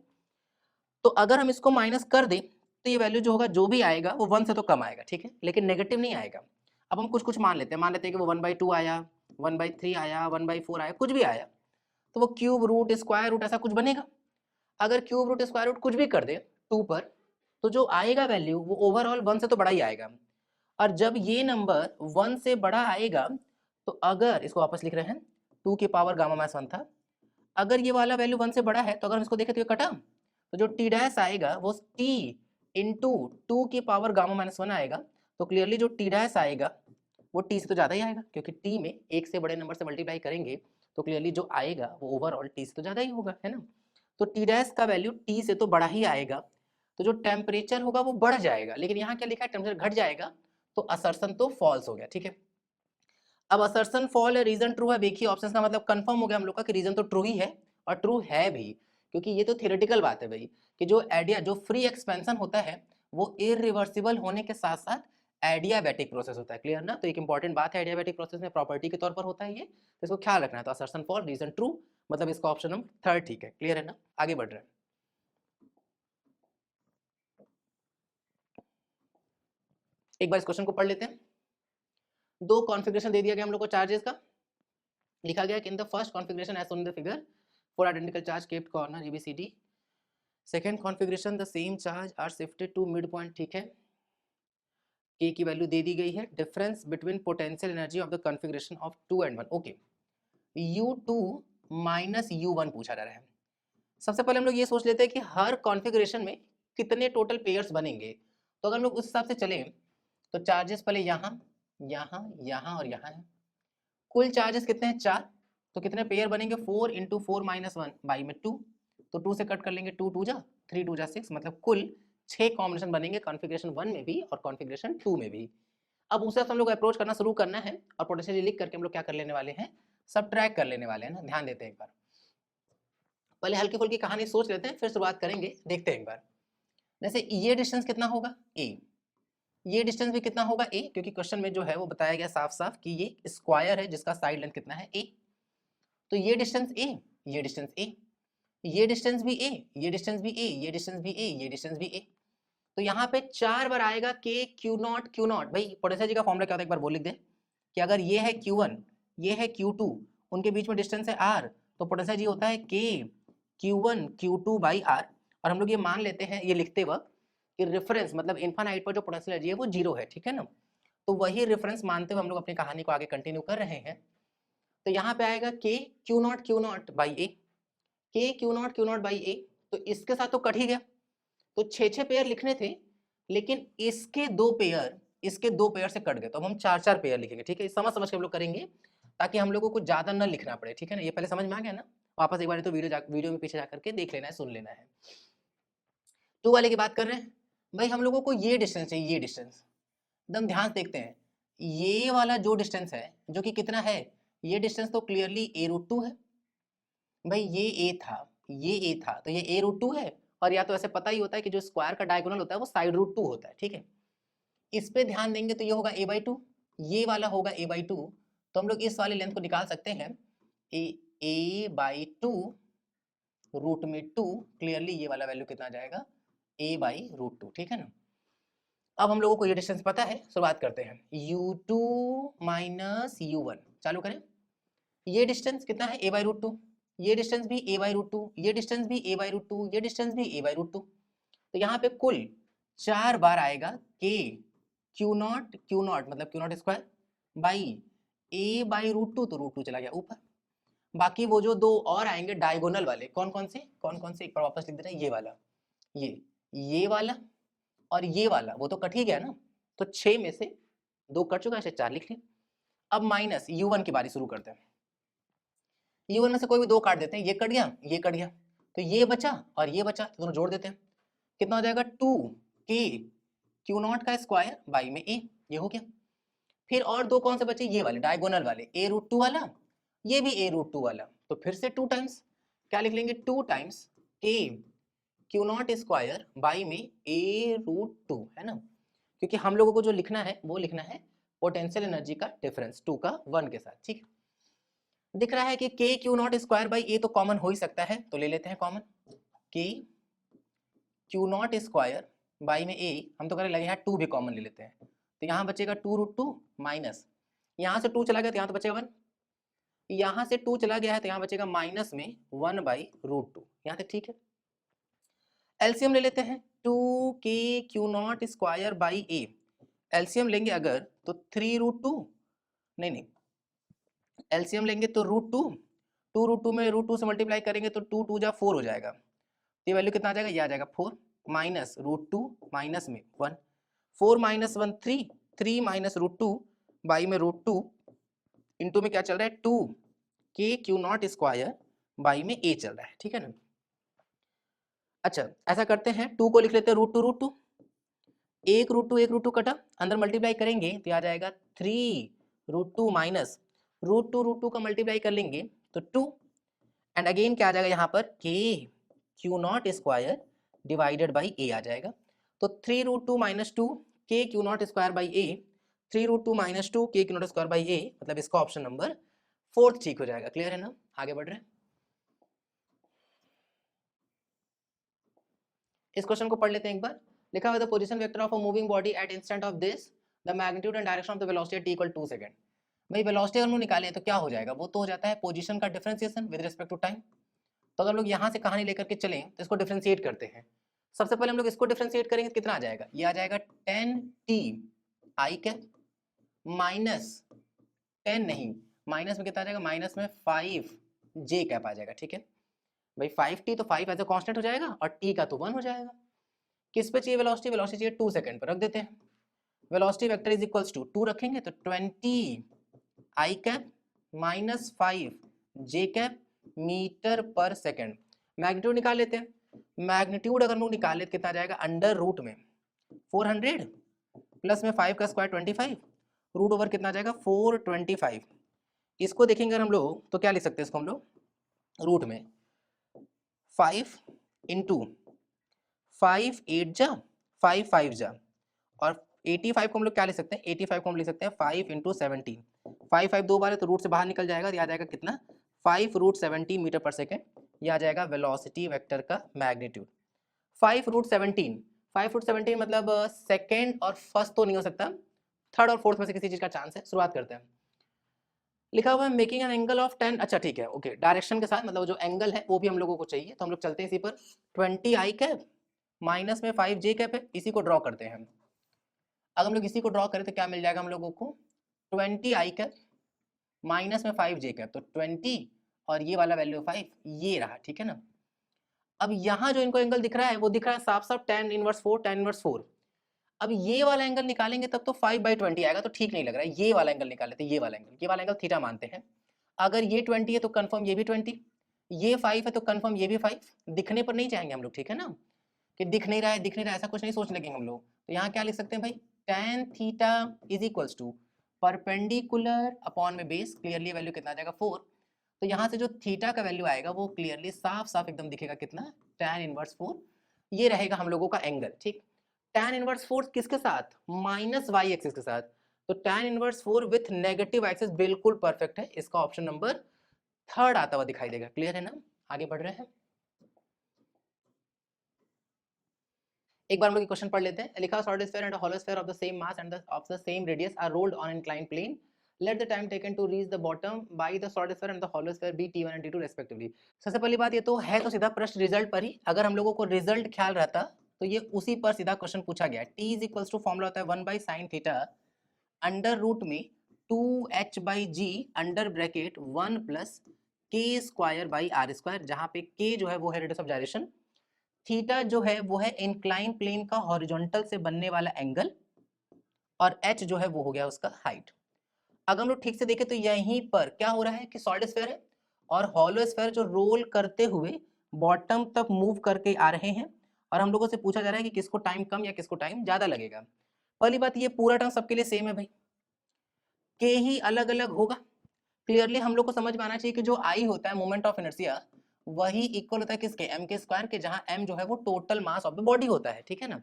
तो अगर हम इसको माइनस कर दें तो ये वैल्यू जो होगा, जो भी आएगा वो वन से तो कम आएगा, ठीक है, लेकिन नेगेटिव नहीं आएगा। अब हम कुछ कुछ मान लेते हैं कि वो 1/2 आया, 1/3 आया, 1/4 आया, कुछ भी आया, तो वो क्यूब रूट स्क्वायर रूट ऐसा कुछ बनेगा। अगर क्यूब रूट स्क्वायर रूट कुछ भी कर दे टू पर, तो जो आएगा वैल्यू वो ओवरऑल वन से तो बड़ा ही आएगा। और जब ये नंबर वन से बड़ा आएगा, तो अगर इसको वापस लिख रहे हैं, टू की पावर गामा माइनस वन था, अगर ये वाला वैल्यू वन से बड़ा है, तो अगर हम इसको देखें तो ये कटा, तो जो टी डैश आएगा वो टी इंटू टू की पावर गामा माइनस वन आएगा। तो क्लियरली जो टी डैश आएगा वो टी से तो ज़्यादा ही आएगा, क्योंकि टी में एक से बड़े नंबर से मल्टीप्लाई करेंगे तो क्लियरली जो आएगा वो ओवरऑल टी से तो ज़्यादा ही होगा, है ना। तो टी डैश का वैल्यू टी से तो बड़ा ही आएगा, तो जो टेम्परेचर होगा वो बढ़ जाएगा। लेकिन यहाँ क्या लिखा है, टेम्परेचर घट जाएगा, तो असर्शन तो फॉल्स हो गया, ठीक है। अब असर्शन फॉल है, रीजन ट्रू है, देखिए ऑप्शन का मतलब कंफर्म हो गया हम लोग का कि रीजन तो ट्रू ही है, और ट्रू है भी, क्योंकि ये तो थियोरेटिकल बात है भाई, कि जो आइडिया, जो फ्री एक्सपेंशन होता है वो इरिवर्सिबल होने के साथ साथ एडियाबैटिक प्रोसेस होता है, क्लियर ना। तो एक इंपॉर्टेंट बात है, एडियाबैटिक प्रोसेस में प्रॉपर्टी के तौर पर होता है ये, तो इसको ख्याल रखना है। तो असर्शन फॉल, रीजन ट्रू, मतलब इसका ऑप्शन नंबर थर्ड ठीक है, क्लियर है ना। आगे बढ़ रहे हैं, एक बार इस क्वेश्चन को पढ़ लेते हैं। दो कॉन्फ़िगरेशन दे दिया गया हम लोग को चार्जेस का, लिखा गया कि in the first configuration as on the figure, four identical charge kept corner ABCD, second configuration the same charge are shifted to mid point, ठीक है। K की वैल्यू दे दी गई है, difference between potential energy of the configuration of 2 and 1, okay. U2 minus U1 पूछा जा रहा है। सबसे पहले हम लोग ये सोच लेते हैं कि हर कॉन्फ़िगरेशन में कितने टोटल पेयर्स बनेंगे। तो अगर हम लोग उस हिसाब से चलें, तो चार्जेस पहले यहाँ, यहाँ, यहाँ और यहाँ है। कुल चार्जेस कितने हैं, 4, तो कितने पेयर बनेंगे, 4 इंटू 4 माइनस वन बाई में 2, तो 2 से कट कर लेंगे, 2 2 जा 3 2 जा 6, मतलब कुल 6 कॉम्बिनेशन बनेंगे कॉन्फ़िगरेशन 1 में भी और कॉन्फ़िगरेशन 2 में भी। अब उसे हम लोग अप्रोच करना शुरू करना है, और पोटेंशियल लिख करके हम लोग क्या कर लेने वाले हैं, सबट्रैक्ट कर लेने वाले हैं ना। ध्यान देते हैं एक बार, पहले हल्की फुल्की कहानी सोच लेते हैं, फिर शुरुआत करेंगे, देखते हैं एक बार। जैसे ये डिस्टेंस कितना होगा, a, ये डिस्टेंस भी कितना होगा a, क्योंकि क्वेश्चन में जो है वो बताया गया साफ साफ कि ये स्क्वायर है जिसका साइड लेंथ कितना है a, तो ये डिस्टेंस a, ये डिस्टेंस a, ये डिस्टेंस भी a, ये डिस्टेंस भी a, ये डिस्टेंस भी a, ये डिस्टेंस भी a। तो यहाँ पे 4 बार आएगा k Q0 Q0। भाई पोटेंशियल जी का फॉर्मूला क्या होता है, एक बार बोल लिख दे कि अगर ये है Q1, ये है Q2, उनके बीच में डिस्टेंस है r, तो पोटेंशियल जी होता है k Q1 Q2 by r। और हम लोग ये मान लेते हैं, ये लिखते वक्त कि रेफरेंस मतलब इनफाइनाइट पर जो पोटेंशियल एनर्जी है वो 0 है, ठीक है ना। तो वही रेफरेंस मानते हुए हम लोग अपनी कहानी को आगे कंटिन्यू कर रहे हैं। तो यहाँ पे आएगा k Q0 by a, k Q0 by a, तो इसके साथ तो कट ही गया, तो 6 पेयर लिखने थे, लेकिन इसके दो पेयर से कट गए, तो अब हम 4 पेयर लिखेंगे, ठीक है। समझ समझ के हम लोग करेंगे, ताकि हम लोगों को ज्यादा न लिखना पड़े, ठीक है ना। ये पहले समझ में आ गया ना, वापस एक बार तो वीडियो में पीछे जाकर के देख लेना है, सुन लेना है। 2 वाले की बात कर रहे हैं भाई, हम लोगों को ये डिस्टेंस चाहिए, ये डिस्टेंस एकदम ध्यान से देखते हैं। ये वाला जो डिस्टेंस है, जो कि कितना है, ये डिस्टेंस तो क्लियरली a√2 है भाई। ये a था, ये a था, तो ये a√2 है। और या तो ऐसे पता ही होता है कि जो स्क्वायर का डायगोनल होता है वो साइड√2 होता है, ठीक है। इस पे ध्यान देंगे तो ये होगा a/2, ये वाला होगा a/2, तो हम लोग इस वाले लेंथ को निकाल सकते हैं, a/2 रूट में 2, क्लियरली ये वाला वैल्यू कितना आ जाएगा, a/√2, ठीक है ना। अब हम लोगों को ये डिस्टेंस पता है, शुरुआत करते हैं, U2 माइनस U1, चालू करें। ये डिस्टेंस कितना है, a/√2, ये डिस्टेंस भी a बाई रूट टू, ये डिस्टेंस भी a बाई रूट टू, ये डिस्टेंस भी a बाई रूट टू। तो यहाँ पे कुल 4 बार आएगा k क्यू नॉट मतलब Q not square by a by root two, तो रूट टू चला गया ऊपर। बाकी वो जो दो और आएंगे डायगोनल वाले, कौन कौन से एक बार वापस लिख दे रहे हैं, ये वाला, ये वाला और ये वाला, वो तो कट ही गया ना, तो 6 में से 2 कट चुका है, 4 लिख लिया। अब माइनस u1 की बारी शुरू करते हैं। u1 में से कोई भी 2 काट देते हैं, ये कट गया, ये कट गया, तो ये बचा और ये बचा, तो दोनों जोड़ देते हैं। कितना हो जाएगा 2k क्यू नॉट का स्क्वायर बाई में a, ये हो गया। फिर और 2 कौन से बचे, ये वाले डायगोनल वाले, a रूट टू वाला, ये भी a रूट टू वाला, तो फिर से 2 टाइम्स क्या लिख लेंगे, 2 times k Q not square by में a रूट टू, है ना, क्योंकि हम लोगों को जो लिखना है वो लिखना है पोटेंशियल एनर्जी का डिफरेंस 2 का 1 के साथ, ठीक। दिख रहा है कि k Q not square by a तो कॉमन हो ही सकता है, तो ले लेते हैं common, k Q not square by में a, हम तो करें लगे यहाँ 2 भी कॉमन ले लेते हैं, तो यहाँ बचेगा 2 रूट टू माइनस, यहाँ से 2 चला गया तो यहाँ तो बचेगा 1, यहाँ से 2 चला गया है तो यहाँ बचेगा माइनस में 1 बाई रूट टू, यहाँ तक ठीक है। एलसीएम ले लेते हैं, 2k Q not square by a, LCM लेंगे अगर तो 3 रूट टू, नहीं एलसीएम लेंगे तो रूट टू, 2 रूट टू में रूट टू से मल्टीप्लाई करेंगे तो 2 2 जा 4 हो जाएगा, तो ये वैल्यू कितना आ जाएगा, ये आ जाएगा 4 माइनस रूट टू माइनस में 1, 4 minus 1 3, 3 minus root two by में रूट टू इंटू में क्या चल रहा है 2 k Q not square by में a चल रहा है, ठीक है ना। अच्छा ऐसा करते हैं, 2 को लिख लेते हैं रूट टू, एक रूट टू कटा, अंदर मल्टीप्लाई करेंगे तो आ जाएगा 3 root two minus root two का मल्टीप्लाई कर लेंगे तो 2, एंड अगेन क्या आ जाएगा यहाँ पर k Q not square divided by a आ जाएगा, तो 3 root two minus two k Q not square by a, 3 root two minus two k Q not square by a, मतलब इसका ऑप्शन नंबर 4 ठीक हो जाएगा। क्लियर है ना, आगे बढ़ रहे हैं। इस क्वेश्चन को पढ़ लेते हैं एक बार। लिखा हुआ the position vector of a moving body at instant of this the magnitude and direction of the velocity at equal 2 second. भाई वेलोसिटी अगर हम निकालें तो क्या हो जाएगा, वो तो हो जाता है पोजीशन का differentiation with respect to time. तो अगर हम लोग यहाँ से कहानी लेकर के चलें तो इसको डिफरेंशिएट करते हैं। सबसे पहले हम लोग इसको डिफरेंशिएट करेंगे, कितना आ जाएगा, ये आ जाएगा 10t आई कैप माइनस 10 नहीं, माइनस में कितना आ जाएगा, माइनस में 5j कैप आ जाएगा, ठीक है भाई। 5t तो 5 एज ए कांस्टेंट हो जाएगा और t का तो 1 हो जाएगा। किस पे चाहिए वेलोसिटी, वेलोसिटी चाहिए 2 सेकंड पर, रख देते हैं। Velocity vector is equals to 2 रखेंगे तो 20 I cap minus 5j cap meter per second. Magnitude निकाल लेते हैं, मैग्नीट्यूड अगर हम लोग निकाल लेते कितना आ जाएगा, अंडर रूट में 400 प्लस में 5 का स्क्वायर 25, रूट ओवर कितना आ जाएगा 425। इसको देखेंगे अगर हम लोग तो क्या लिख सकते हैं इसको हम लोग, रूट में 5 इंटू 5 8 जा 5 5 जा, और 85 को हम लोग क्या लिख सकते हैं, 85 को हम लिख सकते हैं 5 इंटू 17, 5 5 दो बार है तो रूट से बाहर निकल जाएगा, तो आ जाएगा कितना 5 रूट 17 मीटर पर सेकेंड, ये आ जाएगा वेलोसिटी वेक्टर का मैग्नीट्यूड। 5 रूट 17, 5 रूट 17 मतलब सेकेंड और फर्स्ट तो नहीं हो सकता, थर्ड और फोर्थ में से किसी चीज का चांस है। शुरुआत करते हैं, लिखा हुआ है मेकिंग एन एंगल ऑफ 10, अच्छा ठीक है ओके, डायरेक्शन के साथ मतलब जो एंगल है वो भी हम लोगों को चाहिए, तो हम लोग चलते हैं इसी पर। 20 आई कैप माइनस में 5j कैप है, इसी को ड्रॉ करते हैं हम। अगर हम लोग इसी को ड्रॉ करें तो क्या मिल जाएगा हम लोगों को, 20 आई कैप माइनस में 5j कैप, तो 20 और ये वाला वैल्यू 5, ये रहा, ठीक है ना। अब यहाँ जो इनको एंगल दिख रहा है वो दिख रहा है साफ साफ tan इनवर्स 4, tan इनवर्स 4। अब ये वाला एंगल निकालेंगे तब तो 5/20 आएगा, तो ठीक नहीं लग रहा है। ये वाला एंगल निकाल लेते हैं, ये वाला एंगल थीटा मानते हैं। अगर ये 20 है तो कंफर्म ये भी 20, ये 5 है तो कंफर्म ये भी 5। दिखने पर नहीं चाहेंगे हम लोग, ठीक है ना, कि दिख नहीं रहा है, दिख नहीं रहा है, ऐसा कुछ नहीं सोच लगेंगे हम लोग। तो यहाँ क्या लिख सकते हैं भाई, tan theta is equals to perpendicular upon में बेस, क्लियरली वैल्यू कितना आ जाएगा 4। तो यहाँ से जो थीटा का वैल्यू आएगा वो क्लियरली साफ साफ एकदम दिखेगा, कितना, tan इनवर्स 4, ये रहेगा हम लोगों का एंगल, ठीक। tan इनवर्स 4 किसके साथ, माइनस वाई एक्सिस के साथ, तो tan inverse 4 with negative axis बिल्कुल परफेक्ट है, इसका ऑप्शन नंबर 3 आता हुआ दिखाई देगा। क्लियर है ना, आगे बढ़ रहे हैं। एक बार हम लोग क्वेश्चन पढ़ लेते हैं। लिखा solid sphere and hollow sphere of the same mass and of the same radius are rolled on inclined plane let the time taken to reach the bottom by the solid sphere and the hollow sphere be T1 and T2 respectively. सबसे पहली बात ये तो है तो सीधा प्रश्न result पर ही, अगर हम लोगों को रिजल्ट ख्याल रहता तो ये उसी पर सीधा क्वेश्चन पूछा गया है। T is equals to formula होता है 1 by sine theta under root में 2h by g under bracket 1 plus k square by r square, जहां पे के जो है वो है रेडियस ऑफ जायरेशन, थीटा जो है वो है इंक्लाइन प्लेन का हॉरिजॉन्टल से बनने वाला एंगल, और h जो है वो हो गया उसका हाइट। अगर हम लोग ठीक से देखें तो यहीं पर क्या हो रहा है कि सॉलिड स्फीयर है और हॉलो स्फीयर जो रोल करते हुए बॉटम तक मूव करके आ रहे हैं, और हम लोगों से पूछा जा रहा है कि किसको टाइम कम या किसको टाइम ज्यादा लगेगा। पहली बात ये पूरा टर्म सबके लिए सेम है भाई, के ही अलग अलग होगा। क्लियरली हम लोग को समझ में आना चाहिए कि जो आई होता है मोमेंट ऑफ इनर्शिया वही इक्वल होता है किसके, एम के स्क्वायर के, जहां एम जो है वो total mass of the body होता है, ठीक है ना।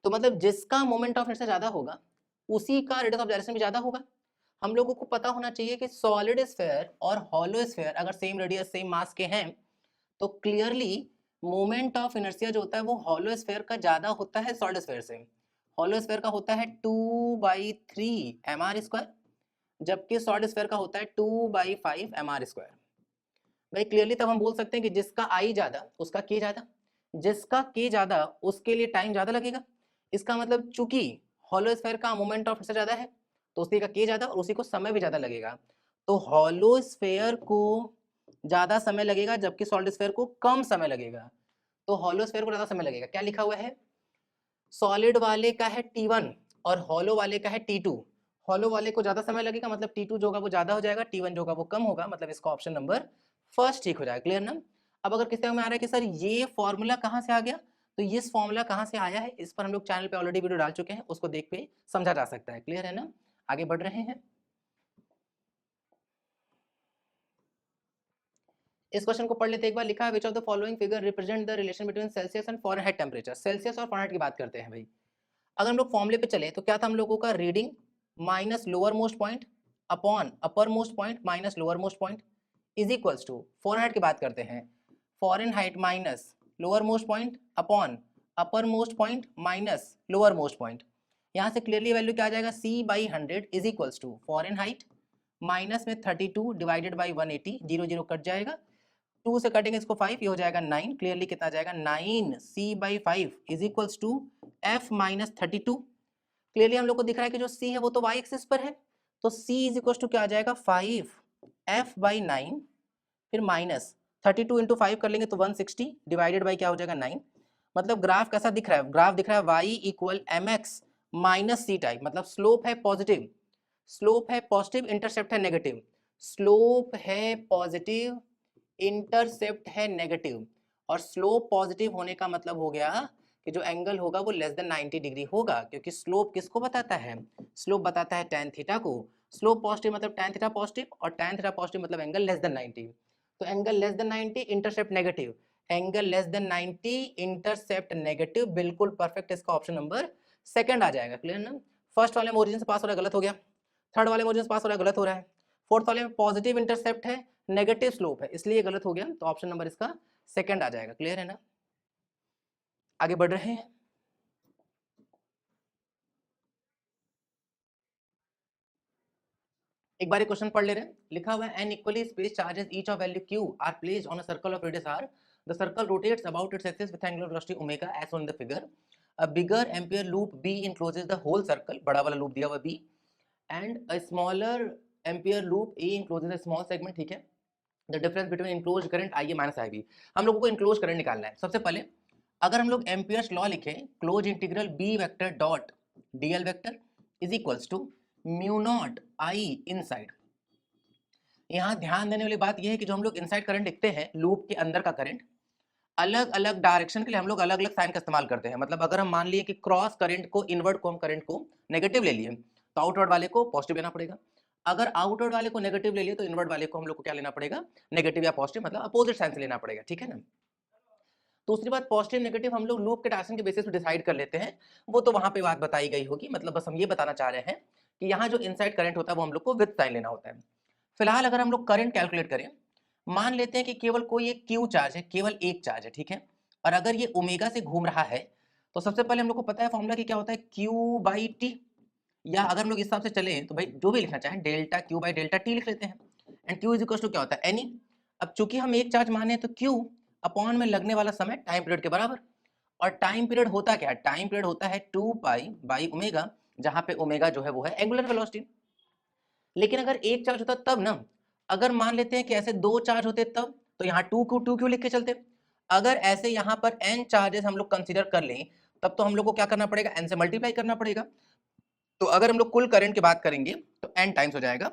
तो मतलब जिसका मोमेंट ऑफ इनर्शिया ज्यादा होगा उसी का रेडियस ऑफ डायरेक्शन भी ज्यादा होगा। हम लोगों को पता होना चाहिए कि सॉलिड स्फीयर और हॉलो स्फीयर अगर सेम रेडियस सेम मास के हैं तो क्लियरली मोमेंट ऑफ इनर्शिया जो होता है वो हॉलो स्फीयर का ज्यादा होता है सॉलिड स्फीयर से। हॉलो स्फीयर का होता है 2/3 mr², जबकि सॉलिड स्फीयर का होता है 2/5 mr²। भाई क्लियरली तब हम बोल सकते हैं कि जिसका आई ज्यादा उसका के ज्यादा, जिसका के ज्यादा उसके लिए टाइम ज्यादा लगेगा। इसका मतलब चूंकि हॉलो स्फीयर का मोमेंट ऑफ इनर्शिया ज्यादा है तो उसी का के ज्यादा और उसी को समय भी ज्यादा लगेगा। तो हॉलो स्फीयर को ज्यादा समय लगेगा जबकि सॉलिड स्फीयर को कम समय लगेगा। तो हॉलो स्फीयर को ज्यादा समय लगेगा। क्या लिखा हुआ है, सॉलिड वाले का है T1 और हॉलो वाले का है T2। हॉलो वाले को ज्यादा समय लगेगा मतलब T2 जो होगा वो ज्यादा हो जाएगा, T1 जो होगा वो कम होगा, मतलब इसका ऑप्शन नंबर फर्स्ट ठीक हो जाएगा। क्लियर ना। अब अगर किसी में आ रहा है कि सर ये फॉर्मूला कहाँ से आ गया, तो ये फॉर्मूला कहाँ से आया है इस पर हम लोग चैनल पे ऑलरेडी वीडियो डाल चुके हैं, उसको देख के समझा जा सकता है। क्लियर है ना। आगे बढ़ रहे हैं। इस क्वेश्चन को पढ़ लेते एक बार। लिखा है which of the following figure represent the relation between Celsius and Fahrenheit temperature. Celsius और फॉरेनहाइट की बात करते हैं भाई। अगर हम लोग फॉर्मूले पे चले तो क्या था हम लोगों का, reading minus lowermost point upon uppermost point minus lowermost point is equals to, Fahrenheit की बात करते हैं, Fahrenheit minus lowermost point upon uppermost point minus lowermost point. यहाँ से क्लियरली वैल्यू क्या आ जाएगा, C/100 is equals to Fahrenheit minus में 32 डिवाइडेड बाई 180, 0 0 कट जाएगा, 2 से कटेंगे इसको 5, ये हो जाएगा 9। क्लियरली कितना जाएगा 9C/5 is equals to F minus 32। Clearly हम लोग को दिख रहा है कि जो C है वो तो y एक्सिस पर है, तो C इज इक्वल्स टू क्या आ जाएगा 5F/9, फिर माइनस 32 इंटू 5 कर लेंगे तो 160 डिवाइडेड बाई क्या हो जाएगा 9। मतलब ग्राफ कैसा दिख रहा है, ग्राफ दिख रहा है y equal mx minus c type, मतलब स्लोप है पॉजिटिव, स्लोप है पॉजिटिव, इंटरसेप्ट है नेगेटिव, स्लोप है पॉजिटिव, इंटरसेप्ट है नेगेटिव। और स्लोप पॉजिटिव होने का मतलब हो गया कि जो एंगल होगा वो लेस देन 90 डिग्री होगा, क्योंकि स्लोप किसको बताता है, स्लोप बताता है tan थीटा को। स्लोप पॉजिटिव मतलब tan थीटा पॉजिटिव और tan थीटा पॉजिटिव मतलब एंगल लेस देन 90। तो angle less than 90 intercept negative, angle less than 90 intercept negative, बिल्कुल परफेक्ट, इसका ऑप्शन नंबर सेकंड आ जाएगा। क्लियर ना। फर्स्ट वाले में ओरिजिन से पास हो रहा है गलत हो गया, थर्ड वाले में ओरिजिन से पास हो रहा है गलत हो रहा है, फोर्थ वाले में पॉजिटिव इंटरसेप्ट है नेगेटिव स्लोप है, इसलिए गलत हो गया, तो ऑप्शन नंबर इसका सेकंड आ जाएगा। क्लियर है ना। आगे बढ़ रहे हैं। एक बार क्वेश्चन पढ़ ले रहे हैं। लिखा हुआ है n equally space charges each of value q are placed on a circle of radius r, the circle rotates about its axis with angular velocity omega as shown in the figure, a bigger Ampere loop b encloses the whole circle, बड़ा वाला loop दिया हुआ b, and a smaller ampere loop a encloses a small segment, ठीक है। The difference between enclosed current IA minus IB। हम लोगों को enclose current निकालना है। सबसे पहले अगर हम लोग एम्पियर्स लॉ लिखें, close integral b vector dot dl vector is equals to mu naught I inside. यहाँ ध्यान देने वाली बात यह है कि जो हम लोग इनसाइड करंट लिखते हैं लूप के अंदर का करंट, अलग अलग डायरेक्शन के लिए हम लोग अलग अलग साइन का इस्तेमाल करते हैं। मतलब अगर हम मान लिए कि क्रॉस करंट को, इनवर्ड को हम करंट को नेगेटिव ले लिए तो आउटवर्ड वाले को पॉजिटिव लेना पड़ेगा, अगर आउटवर्ड वाले को नेगेटिव ले लिए तो इनवर्ड वाले को हम लोग को क्या लेना पड़ेगा, नेगेटिव या पॉजिटिव, मतलब अपोजिट साइन से लेना पड़ेगा, ठीक है ना। दूसरी बात, पॉजिटिव नेगेटिव हम लोग लूप के डायरेक्शन के बेसिस पे डिसाइड कर लेते हैं, वो तो वहां पे बात बताई गई होगी। मतलब बस हम ये बताना चाह रहे हैं कि यहाँ जो इनसाइड करंट होता है वो हम लोग को विद साइन लेना होता है। फिलहाल अगर हम लोग करंट कैलकुलेट करें, मान लेते हैं कि केवल कोई एक क्यू चार्ज है, केवल एक चार्ज है, ठीक है, और अगर ये ओमेगा से घूम रहा है तो सबसे पहले हम लोग को पता है फॉर्मूला कि क्या होता है, Q/T या अगर हम लोग इस हिसाब से चले तो भाई जो भी लिखना चाहें delta q by delta t लिख लेते हैं, and q is equal to क्या होता है एनी। अब चूंकि हम एक चार्ज माने तो क्यू अपॉन में लगने वाला समय टाइम पीरियड के बराबर, और टाइम पीरियड होता क्या है, टाइम पीरियड होता है 2 पाई बाई ओमेगा, जहां पे ओमेगा जो है वो है एंगुलर वेलोसिटी। लेकिन अगर एक चार्ज होता तब ना, अगर मान लेते हैं कि ऐसे दो चार्ज होते तब, तो यहाँ टू क्यू लिख के चलते। अगर ऐसे यहाँ पर n चार्जेस हम लोग कंसीडर कर लें, तब तो हम लोग को क्या करना पड़ेगा, n से मल्टीप्लाई करना पड़ेगा। तो अगर हम लोग कुल करंट की बात करेंगे तो n टाइम्स हो जाएगा,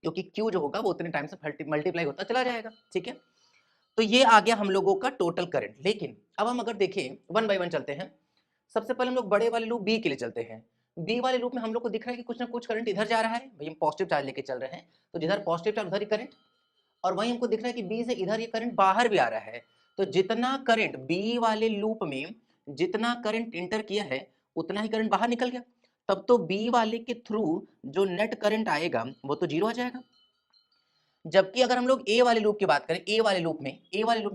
क्योंकि q जो होगा वो उतने टाइम से मल्टीप्लाई होता चला जाएगा, ठीक है। तो ये आ गया हम लोगों का टोटल करंट। लेकिन अब हम अगर देखें वन बाय वन चलते हैं। सबसे पहले हम लोग बड़े वाले लूप बी के लिए चलते हैं। बी वाले लूप में हम लोग को दिख रहा है कि कुछ ना कुछ करंट इधर जा रहा है, भाई हम पॉजिटिव चार्ज लेके चल रहे हैं, तो जिधर पॉजिटिव चार्ज उधर ही करंट, और वहीं हमको दिख रहा है कि बी से इधर ये करंट बाहर भी आ रहा है। तो जितना करंट बी वाले लूप में जितना करंट इंटर किया है उतना ही करंट बाहर निकल गया, तब तो बी वाले के थ्रू जो नेट करंट आएगा वो तो जीरो आ जाएगा। जबकि अगर हम लोग ए वाले लूप की बात करें, ए वाले लूप में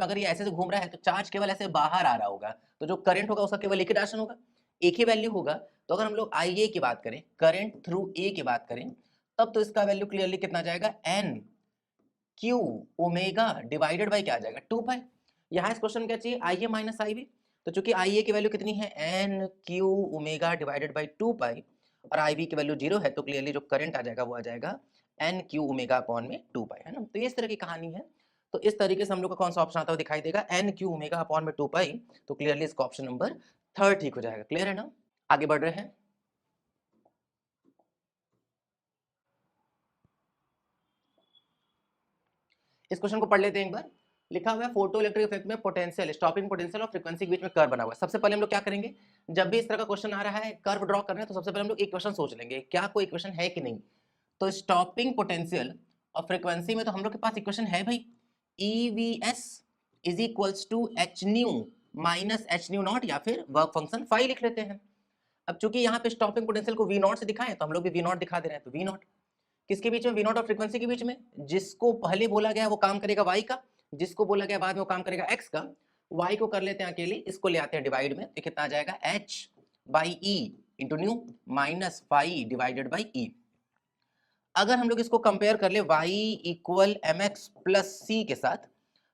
अगर ये ऐसे से घूम रहा है तो चार्ज केवल ऐसे बाहर आ रहा होगा, तो जो करंट होगा उसका केवल एक ही डायरेक्शन होगा, एक ही वैल्यू होगा। तो अगर हम लोग आई ए की बात करें, करंट थ्रू ए की बात करें, तब तो इसका वैल्यू क्लियरली कितना आ जाएगा, n q omega divided by क्या आ जाएगा, 2 पाई। यहाँ इस क्वेश्चन क्या चाहिए, आई ए माइनस आई बी। तो चूंकि आई ए की वैल्यू कितनी है, n q omega divided by 2 pi, और आई बी की वैल्यू जीरो है, तो क्लियरली जो करंट आ जाएगा वो आ जाएगा एन क्यू ओमेगा अपॉन में 2 पाई, है ना। तो ये इस तरह की कहानी है। तो इस तरीके से हम लोग का कौन सा ऑप्शन आता हुआ दिखाई देगा, एन क्यू ओमेगा अपॉन में 2 पाई। तो क्लियरली इसका ऑप्शन नंबर थर्ड ठीक हो जाएगा। क्लियर है ना, आगे बढ़ रहे हैं। इस क्वेश्चन को पढ़ लेते हैं एक बार। लिखा हुआ है फोटो इलेक्ट्रिक इफेक्ट में पोटेंशियल, स्टॉपिंग पोटेंशियल और फ्रीक्वेंसी के बीच में कर्व बना हुआ है। सबसे पहले हम लोग क्या करेंगे, जब भी इस तरह का क्वेश्चन आ रहा है कर्व ड्रॉ करना है, तो सबसे पहले हम लोग इक्वेशन सोच लेंगे, क्या कोई इक्वेशन है कि नहीं। तो स्टॉपिंग पोटेंशियल और फ्रीक्वेंसी में तो हम लोग के पास इक्वेशन है भाई, e v s is equals to h nu minus h nu naught, या फिर वर्क फंक्शन फाई लिख लेते हैं। अब चूंकि यहाँ पे स्टॉपिंग पोटेंशियल को वी नॉट से दिखाएं, तो हम लोग भी वी नॉट दिखा दे रहे हैं, तो वी नॉट किसके बीच में, वी नॉट और फ्रीक्वेंसी के बीच में। जिसको पहले बोला गया वो काम करेगा y का, जिसको बोला गया बाद में वो काम करेगा x का। y को कर लेते हैं अकेले, इसको ले आते हैं डिवाइड में, तो कितना आ जाएगा h by E into nu minus phi divided by E. अगर हम लोग इसको कंपेयर कर ले y equal M X plus C के साथ,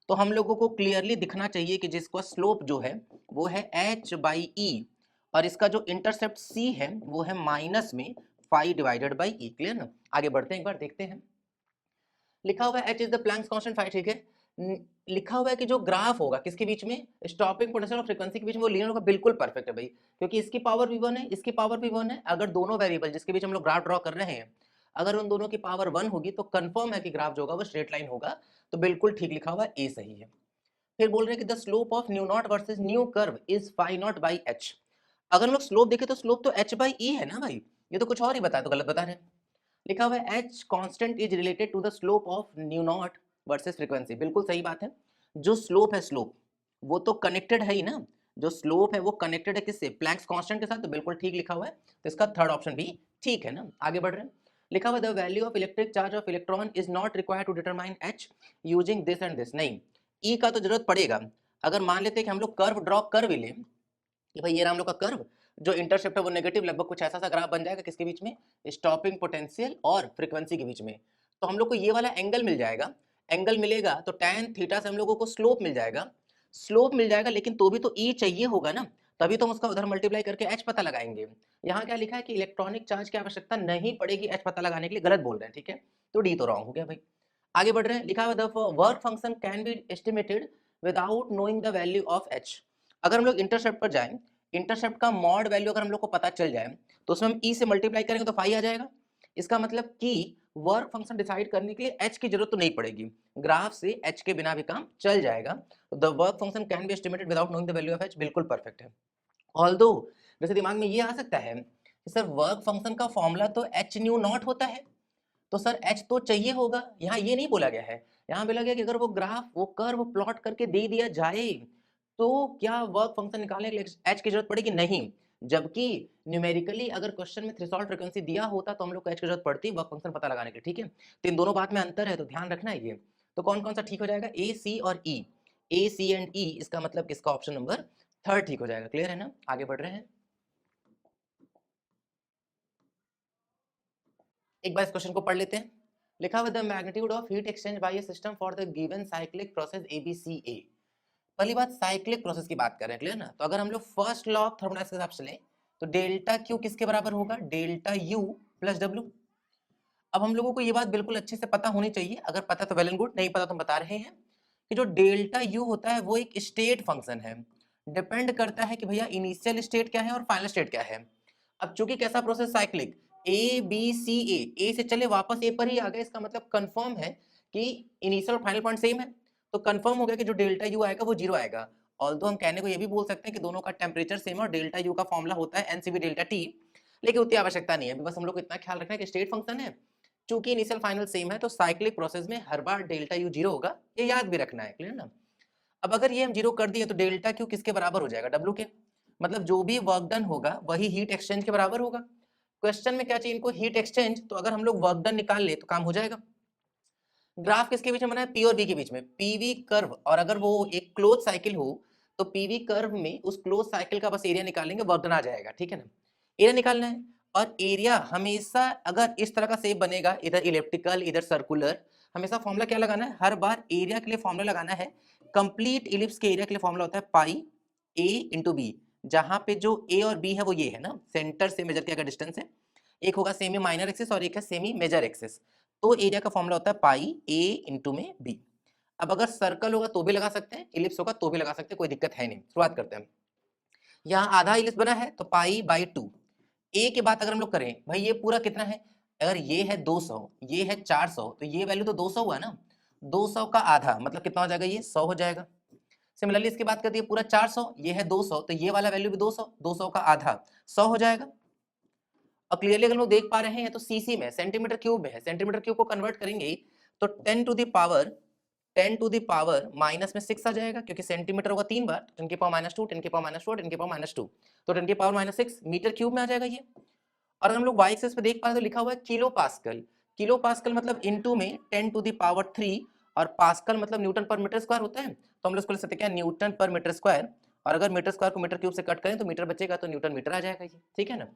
तो हम लोगों को क्लियरली दिखना चाहिए कि जिसका स्लोप जो है वो है h बाई ई, और इसका जो इंटरसेप्ट c है वो है माइनस में phi divided by e. Clear ना, आगे बढ़ते हैं एक बार देखते हैं। लिखा हुआ है h is the Planck's constant phi, ठीक है। लिखा हुआ है कि जो ग्राफ होगा किसके बीच में, स्टॉपिंग पोटेंशियल और फ्रीक्वेंसी के बीच में, वो लीनियर होगा, बिल्कुल परफेक्ट है भाई, क्योंकि इसकी पावर भी 1 है, इसकी पावर भी 1 है। अगर दोनों वेरिएबल जिसके बीच हम लोग ग्राफ ड्रॉ कर रहे हैं, अगर उन दोनों की पावर 1 होगी, तो कंफर्म है कि ग्राफ जो होगा वो स्ट्रेट लाइन होगा। तो बिल्कुल ठीक लिखा हुआ है, ए सही है। फिर बोल रहे हैं कि the slope of nu naught versus nu curve is phi naught by h. अगर हम लोग स्लोप देखें तो स्लोप तो एच बाई ई है ना भाई, ये तो कुछ और ही बताया, तो गलत बता रहे हैं। लिखा हुआ है h constant is related to the slope of nu naught versus frequency, बिल्कुल सही बात है। जो स्लोप है, स्लोप वो तो कनेक्टेड है ही ना, जो स्लोप है वो कनेक्टेड है किससे, प्लैंक्स कांस्टेंट के साथ, तो बिल्कुल ठीक लिखा हुआ है। तो इसका थर्ड ऑप्शन भी ठीक है ना, आगे बढ़ रहे हैं। लिखा हुआ the value of electric charge of electron is not required to determine h using this and this, नहीं ई का तो जरूरत पड़ेगा। अगर मान लेते हैं कि हम लोग कर्व ड्रॉ कर भी लें, कि भाई ये रहा हम लोग का कर्व, जो इंटरसेप्ट है वो नेगेटिव, लगभग कुछ ऐसा सा ग्राफ बन जाएगा किसके बीच में, स्टॉपिंग पोटेंशियल और फ्रीक्वेंसी के बीच में। तो हम लोग को ये वाला एंगल मिल जाएगा, एंगल मिलेगा तो tan थीटा से हम लोगों को स्लोप मिल जाएगा, स्लोप मिल जाएगा, लेकिन तो भी तो ई चाहिए होगा ना, तभी तो हम उसका उधर मल्टीप्लाई करके एच पता लगाएंगे। यहाँ क्या लिखा है कि इलेक्ट्रॉनिक चार्ज की आवश्यकता नहीं पड़ेगी एच पता लगाने के लिए, गलत बोल रहे हैं, ठीक है। तो डी तो रॉन्ग हो गया भाई। आगे बढ़ रहे हैं। लिखा है the work function can be estimated without knowing the value of H. अगर हम लोग इंटरसेप्ट पर जाएं, इंटरसेप्ट का मॉड वैल्यू अगर हम लोग को पता चल जाए, तो उसमें हम ई से मल्टीप्लाई करेंगे तो फाई आ जाएगा। इसका मतलब कि वर्क फंक्शन डिसाइड करने के लिए एच की जरूरत तो नहीं पड़ेगी, ग्राफ से एच के बिना भी काम चल जाएगा। The work function can be estimated without knowing the value of H, बिल्कुल परफेक्ट है। ऑल्दो वैसे दिमाग में ये आ सकता है कि सर वर्क फंक्शन का फॉर्मूला तो एच न्यू नॉट होता है, तो सर एच तो चाहिए होगा। यहाँ ये नहीं बोला गया है, यहाँ बोला गया कि अगर वो ग्राफ वो कर्व प्लॉट करके दे दिया जाए, तो क्या वर्क फंक्शन निकालने के लिए एच की जरूरत पड़ेगी, नहीं। जबकि न्यूमेरिकली अगर क्वेश्चन में थ्रेशोल्ड फ्रीक्वेंसी दिया होता तो हम लोग को एच की जरूरत पड़ती वर्क फंक्शन पता लगाने के लिए, ठीक है। तो इन दोनों बात में अंतर है, तो ध्यान रखना है ये। तो कौन कौन सा ठीक हो जाएगा, ए सी और ई, ए सी एंड ई, इसका मतलब किसका ऑप्शन नंबर थर्ड ठीक हो जाएगा। क्लियर है ना, आगे बढ़ रहे हैं। एक बार इस क्वेश्चन को पढ़ लेते हैं। लिखा हुआ the magnitude of heat exchange bye A system for the given cyclic process ABCA। पहली बात साइक्लिक प्रोसेस की बात कर रहे हैं, क्लियर ना। तो अगर हम लोग फर्स्ट लॉ ऑफ थर्मोडायनामिक्स के हिसाब से लें तो डेल्टा क्यू किसके बराबर होगा, डेल्टा यू प्लस डब्ल्यू। अब हम लोगों को ये बात बिल्कुल अच्छे से पता होनी चाहिए, अगर पता तो वेल एंड गुड, नहीं पता तो हम बता रहे हैं कि जो डेल्टा यू होता है वो एक स्टेट फंक्शन है, डिपेंड करता है कि भैया इनिशियल स्टेट क्या है और फाइनल स्टेट क्या है। अब चूंकि कैसा प्रोसेस साइक्लिक ABCA, ए से चले वापस ए पर ही आ गए, इसका मतलब कंफर्म है कि इनिशियल और फाइनल पॉइंट सेम है, तो कंफर्म हो गया कि जो डेल्टा यू आएगा वो जीरो आएगा। ऑल्दो हम कहने को ये भी बोल सकते हैं कि दोनों का टेम्परेचर सेम है और डेल्टा यू का फॉर्मूला होता है एनसीवी डेल्टा टी, लेकिन उतनी आवश्यकता नहीं है, बस हम लोग को इतना ख्याल रखना है कि स्टेट फंक्शन है, चूंकि इनिशियल फाइनल सेम है तो साइक्लिक प्रोसेस में हर बार डेल्टा यू जीरो होगा, ये याद भी रखना है, क्लियर ना। अब अगर ये हम जीरो कर दिए तो डेल्टा क्यू किसके बराबर हो जाएगा, डब्ल्यू के, मतलब जो भी वर्क डन होगा वही हीट एक्सचेंज के बराबर होगा। क्वेश्चन में क्या चाहिए इनको, हीट एक्सचेंज, तो अगर हम लोग वर्क डन निकाल ले तो काम हो जाएगा। ग्राफ किसके बीच में बना है, पी और बी के बीच में, पीवी कर्व, और अगर वो एक क्लोज साइकिल हो तो पीवी कर्व में उस क्लोज साइकिल का बस एरिया निकालेंगे, वर्क डन आ जाएगा, ठीक है ना। एरिया निकालना है, और एरिया हमेशा अगर इस तरह का शेप बनेगा, इधर इलिप्टिकल इधर सर्कुलर, हमेशा फॉर्मूला क्या लगाना है, हर बार एरिया के लिए फॉर्मूला लगाना है, कंप्लीट इलिप्स के एरिया के लिए फॉर्मूला होता है पाई ए इंटू बी, जहां पे जो ए और बी है वो ये है ना, सेंटर से मेजर किया गया डिस्टेंस है, एक होगा सेमी माइनर एक्सिस और एक है सेमी मेजर एक्सिस, तो एरिया का फॉर्मूला होता है पाई ए इंटू में बी। अब अगर सर्कल होगा तो भी लगा सकते हैं, इलिप्स होगा तो भी लगा सकते हैं, कोई दिक्कत है नहीं। शुरुआत करते हैं, यहाँ आधा इलिप्स बना है तो पाई बाई टू। ए की बात अगर हम लोग करें, भाई ये पूरा कितना है, अगर ये है 200 ये है 400, तो ये वैल्यू तो 200 हुआ ना, 200 का आधा मतलब कितना हो जाएगा, ये 100 हो जाएगा। सिमिलरली इसकी बात करती है पूरा 400, ये है 200, तो ये वाला वैल्यू भी 200, 200 का आधा 100 हो जाएगा। और क्लियरली अगर हम लोग देख पा रहे हैं तो सीसी में सेंटीमीटर क्यूब में है, सेंटीमीटर क्यूब को कन्वर्ट करेंगे तो 10 टू द पावर माइनस में 6 आ जाएगा, क्योंकि सेंटीमीटर होगा 3 बार, 10 की पावर माइनस 2, 10 की पावर माइनस 4, 10 की पावर माइनस 2, तो 10 की पावर माइनस 6 मीटर क्यूब में आ जाएगा ये। और अगर हम लोग वाई एक्सिस पे देख पा रहे हैं तो लिखा हुआ है किलो पास्कल, किलो पास्कल मतलब इनटू में 10 टू द पावर 3, और पास्कल मतलब न्यूटन पर मीटर स्क्वायर होता है, तो हम लोग इसको लिख सकते हैं क्या, न्यूटन पर मीटर स्क्वायर, और अगर मीटर स्क्वायर को मीटर क्यूब से कट करें तो मीटर बचेगा, तो न्यूटन मीटर आ जाएगा ये, ठीक है ना।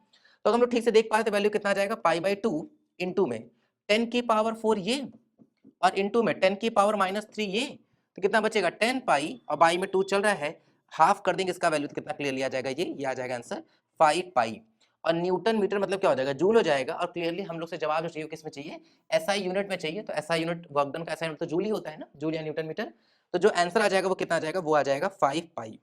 तो हम लोग ठीक से देख पा रहे तो वैल्यू कितना आ जाएगा, पाई बाई टू इंटू में 10 की पावर 4 ये, और इंटू में 10 की पावर माइनस 3 ये, तो कितना बचेगा 10 पाई, और बाई में 2 चल रहा है, हाफ कर देंगे इसका वैल्यू तो कितना क्लियरली आ जाएगा, ये आ जाएगा आंसर 5 पाई। और न्यूटन मीटर मतलब क्या हो जाएगा, जूल हो जाएगा, और क्लियरली हम लोग से जवाब जो चाहिए किस में चाहिए, एसआई यूनिट में चाहिए, तो एसआई यूनिट वर्क डन का एसआई यूनिट तो जूल ही होता है ना, जूल या न्यूटन मीटर, तो जो आंसर आ जाएगा वो कितना आ जाएगा, वो आ जाएगा 5 पाई।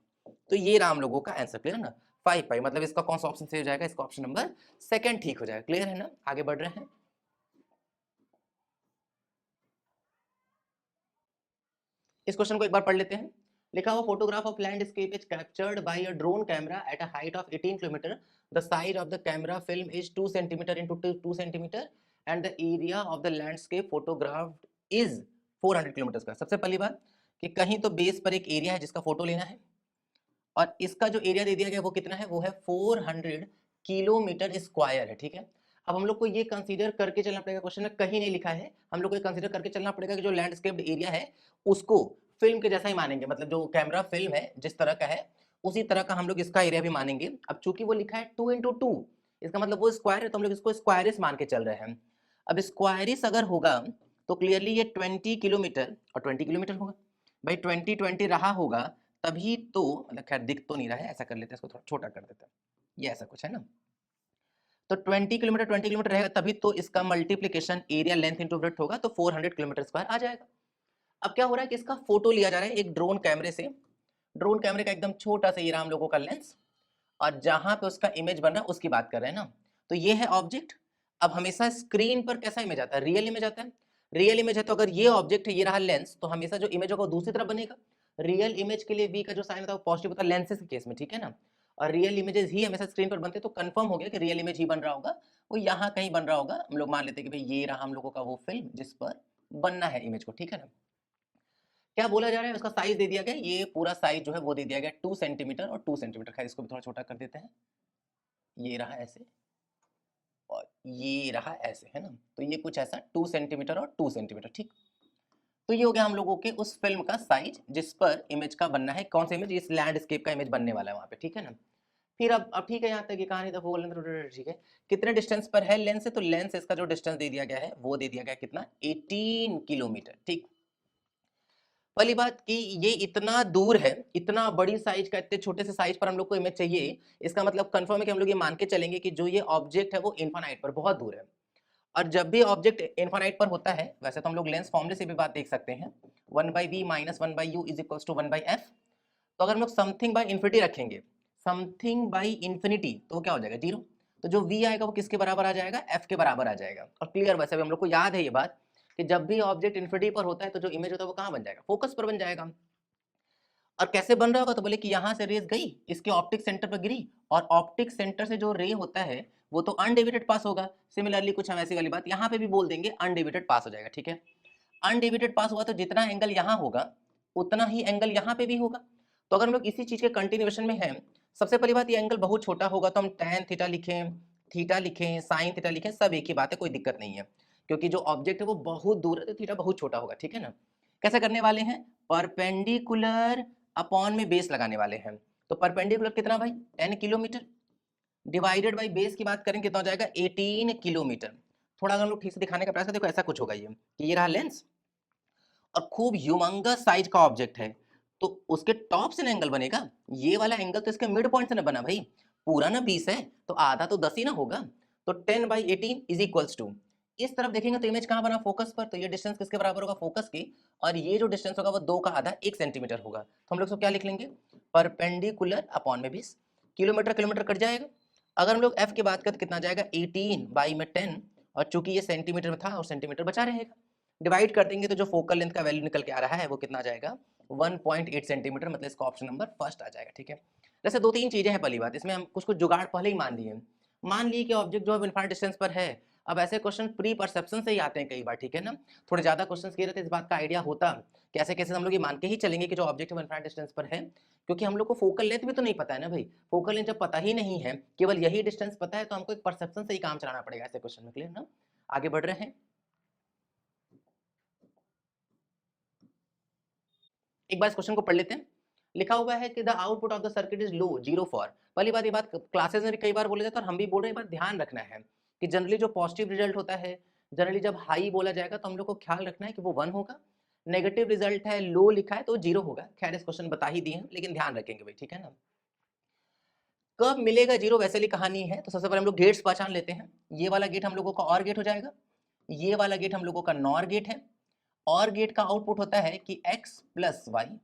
तो ये रहा हम लोगों का आंसर, क्लियर है ना, 5 पाई, मतलब इसका कौन सा ऑप्शन सही हो जाएगा, इसका ऑप्शन नंबर सेकंड ठीक हो जाएगा, क्लियर है ना। आगे बढ़ रहे हैं, इस क्वेश्चन को एक बार पढ़ लेते हैं। लिखा हुआ photograph of landscape is captured by a drone camera at a height of 18 kilometre, the size of the camera film is 2 centimetre into 2 centimetre, and the area of the landscape photographed is 400 kilometre square. सबसे पहली बात कि कहीं तो base पर एक area है जिसका फोटो लेना है, और इसका जो एरिया दे दिया गया वो कितना है, वो है 400 किलोमीटर स्क्वायर है, ठीक है। अब हम लोग को ये कंसीडर करके चलना पड़ेगा, क्वेश्चन में कहीं नहीं लिखा है, हम लोग को ये कंसीडर करके चलना पड़ेगा कि जो लैंडस्केप्ड एरिया है उसको फिल्म के जैसा ही मानेंगे, मतलब जो कैमरा फिल्म है जिस तरह का है उसी तरह का हम लोग इसका एरिया भी मानेंगे। अब चूंकि वो लिखा है 2 इंटू 2, इसका मतलब वो स्क्वायर है, तो हम लोग इसको स्क्वायरिस मान के चल रहे हैं। अब स्क्वायरिस अगर होगा तो क्लियरली ये 20 किलोमीटर और 20 किलोमीटर होगा, भाई 20 रहा होगा तभी तो, मतलब खैर दिख तो नहीं रहा है, ऐसा कर लेते हैं, इसको थोड़ा छोटा कर देते हैं, ये ऐसा कुछ है ना, तो 20 किलोमीटर रहेगा तभी तो इसका multiplication area length into breadth होगा, तो 400 किलोमीटर स्क्वायर आ जाएगा। अब क्या हो रहा है कि इसका फोटो लिया जा रहा है एक ड्रोन कैमरे से, ड्रोन कैमरे का एकदम छोटा सा ये राम लोगों का लेंस, और जहां पे उसका इमेज बन रहा है उसकी बात कर रहे हैं ना, तो ये है ऑब्जेक्ट। अब हमेशा स्क्रीन पर कैसा इमेज आता है, रियल इमेज आता है, रियल इमेज है तो अगर ये ऑब्जेक्ट है, ये रहा लेंस, तो हमेशा जो इमेज होगा वो दूसरी तरफ बनेगा। रियल इमेज के लिए वी का जो साइन होता है वो पॉजिटिव होता है लेंसेज के केस में, ठीक है ना, और रियल इमेजेस ही हमेशा स्क्रीन पर बनते हैं, तो कंफर्म हो गया कि रियल इमेज ही बन रहा होगा, वो यहाँ कहीं बन रहा होगा, हम लोग मान लेते हैं कि भाई ये रहा हम लोगों का वो फिल्म जिस पर बनना है इमेज को, ठीक है ना। क्या बोला जा रहा है, उसका साइज दे दिया गया, ये पूरा साइज जो है वो दे दिया गया 2 सेंटीमीटर और 2 सेंटीमीटर, खैर इसको भी थोड़ा छोटा कर देते हैं, ये रहा ऐसे और ये रहा ऐसे, है ना, तो ये कुछ ऐसा 2 सेंटीमीटर और 2 सेंटीमीटर, ठीक। तो ये हो गया हम लोगों के उस फिल्म का साइज जिस पर इमेज का बनना है, कौन सा इमेज, इस लैंडस्केप का इमेज बनने वाला है वहां पे, ठीक है ना। फिर अब ठीक है, यहाँ तक ये कहानी तो फोकल लेंथ ठीक है। कितने डिस्टेंस पर है लेंस से, तो लेंस इसका जो डिस्टेंस दे दिया गया है वो दे दिया गया कितना, 18 किलोमीटर। ठीक, पहली बात कि ये इतना दूर है, इतना बड़ी साइज का, इतने छोटे से साइज पर हम लोग को इमेज चाहिए, इसका मतलब कंफर्म है कि हम लोग ये मान के चलेंगे कि जो ये ऑब्जेक्ट है वो इनफाइनाइट पर बहुत दूर है। और जब भी ऑब्जेक्ट इनफाइनाइट पर होता है, वैसे तो हम लोग लेंस फॉर्मूले से भी बात देख सकते हैं, 1/v minus 1/u is equal to 1/f। तो अगर हम लोग समथिंग बाय इन्फिनिटी रखेंगे, समथिंग बाय इन्फिनिटी, तो वो क्या हो जाएगा, जीरो। तो जो v आएगा वो किसके बराबर आ जाएगा, f के बराबर आ जाएगा। और क्लियर, वैसे भी हम लोग को याद है ये बात कि जब भी ऑब्जेक्ट इन्फिनिटी पर होता है तो जो इमेज होता है वो कहाँ बन जाएगा, फोकस पर बन जाएगा। और कैसे बन रहा होगा, तो बोले कि यहाँ से रेज गई, इसके ऑप्टिक सेंटर पर गिरी, और ऑप्टिक सेंटर से जो रे होता है वो तो अनडिविडेड पास होगा। सिमिलरली कुछ हम ऐसी वाली बात यहाँ पे भी बोल देंगे, अनडिविडेड पास हो जाएगा। ठीक है, अनडिविडेड पास हुआ तो जितना एंगल यहाँ होगा उतना ही एंगल यहाँ पे भी होगा। तो अगर हम लोग इसी चीज के कंटिन्यूएशन में हैं, सबसे पहली बात ये एंगल बहुत छोटा होगा तो हम tan थीटा लिखें, थीटा लिखें, साइन थीटा लिखें, सब एक ही बात है, कोई दिक्कत नहीं है, क्योंकि जो ऑब्जेक्ट है वो बहुत दूर है तो थीटा बहुत छोटा होगा। ठीक है ना। कैसे करने वाले हैं, परपेंडिकुलर अपॉन में बेस लगाने वाले हैं। तो परपेंडिकुलर कितना भाई, 10 किलोमीटर, डिवाइडेड बाई बेस की बात करें कितना हो जाएगा, 18 किलोमीटर। थोड़ा अगर हम लोग ठीक से दिखाने का प्रयास करें, देखो ऐसा कुछ होगा ये कि ये रहा लेंस और खूब ह्यूमंगस साइज का ऑब्जेक्ट है, तो उसके टॉप से ना एंगल बनेगा, ये वाला एंगल तो इसके मिड पॉइंट से ना बना भाई, पूरा ना 20 है तो आधा तो 10 ही ना होगा। तो 10/18 इज इक्वल्स टू, इस तरफ देखेंगे तो इमेज कहाँ बना, फोकस पर, तो ये डिस्टेंस किसके बराबर होगा, फोकस की, और ये जो डिस्टेंस होगा वो 2 का आधा 1 सेंटीमीटर होगा। तो हम लोग क्या लिख लेंगे, परपेंडिकुलर अपॉन में 20, किलोमीटर किलोमीटर कट जाएगा। अगर हम लोग एफ की बात करें तो कितना जाएगा, 18 बाई में 10, और चूंकि ये सेंटीमीटर में था और सेंटीमीटर बचा रहेगा, डिवाइड कर देंगे तो जो फोकल लेंथ का वैल्यू निकल के आ रहा है वो कितना आ जाएगा, 1.8 सेंटीमीटर, मतलब इसका ऑप्शन नंबर फर्स्ट आ जाएगा। ठीक है, जैसे दो तीन चीजें हैं, पहली बात इसमें हम कुछ कुछ जुगाड़ पहले ही मान लिए, मान लिए कि ऑब्जेक्ट जो है इनफाइनाइट डिस्टेंस पर है। अब ऐसे क्वेश्चन प्री परसेप्शन से ही आते हैं कई बार। ठीक है ना, थोड़े ज्यादा क्वेश्चन किए रहते इस बात का आइडिया होता, कैसे कैसे हम लोग ये मान के ही चलेंगे कि जो ऑब्जेक्ट है इनफाइनाइट डिस्टेंस पर है, क्योंकि हम लोग को फोकल लेंथ भी तो नहीं पता है ना भाई। फोकल लेंथ जब पता ही नहीं है, केवल यही डिस्टेंस पता है, तो हमको एक परसेप्शन से ही काम चलाना पड़ेगा ऐसे क्वेश्चन में। क्लियर ना, आगे बढ़ रहे हैं। एक बार इस क्वेश्चन को पढ़ लेते हैं। लिखा हुआ है कि the output of the circuit is low, zero for, पहली बात ये बात क्लासेस में भी कई बार बोले जाते हैं और हम भी बोल रहे हैं, बात ध्यान रखना है कि जनरली जो पॉजिटिव रिजल्ट होता है, जनरली जब हाई बोला जाएगा तो हम लोग को ख्याल रखना है कि वो 1 होगा, नेगेटिव रिजल्ट है, लो लिखा है तो 0 होगा। खैर इस क्वेश्चन बता ही दिए हैं, लेकिन ध्यान रखेंगे भाई। ठीक है ना, कब मिलेगा 0 वैसे ही कहानी है। तो सबसे पहले हम लोग गेट्स पहचान लेते हैं। ये वाला गेट हम लोगों का और गेट हो जाएगा, ये वाला गेट हम लोगों का नॉर गेट है, और गेट का आउटपुट होता है कि x प्लस वाई,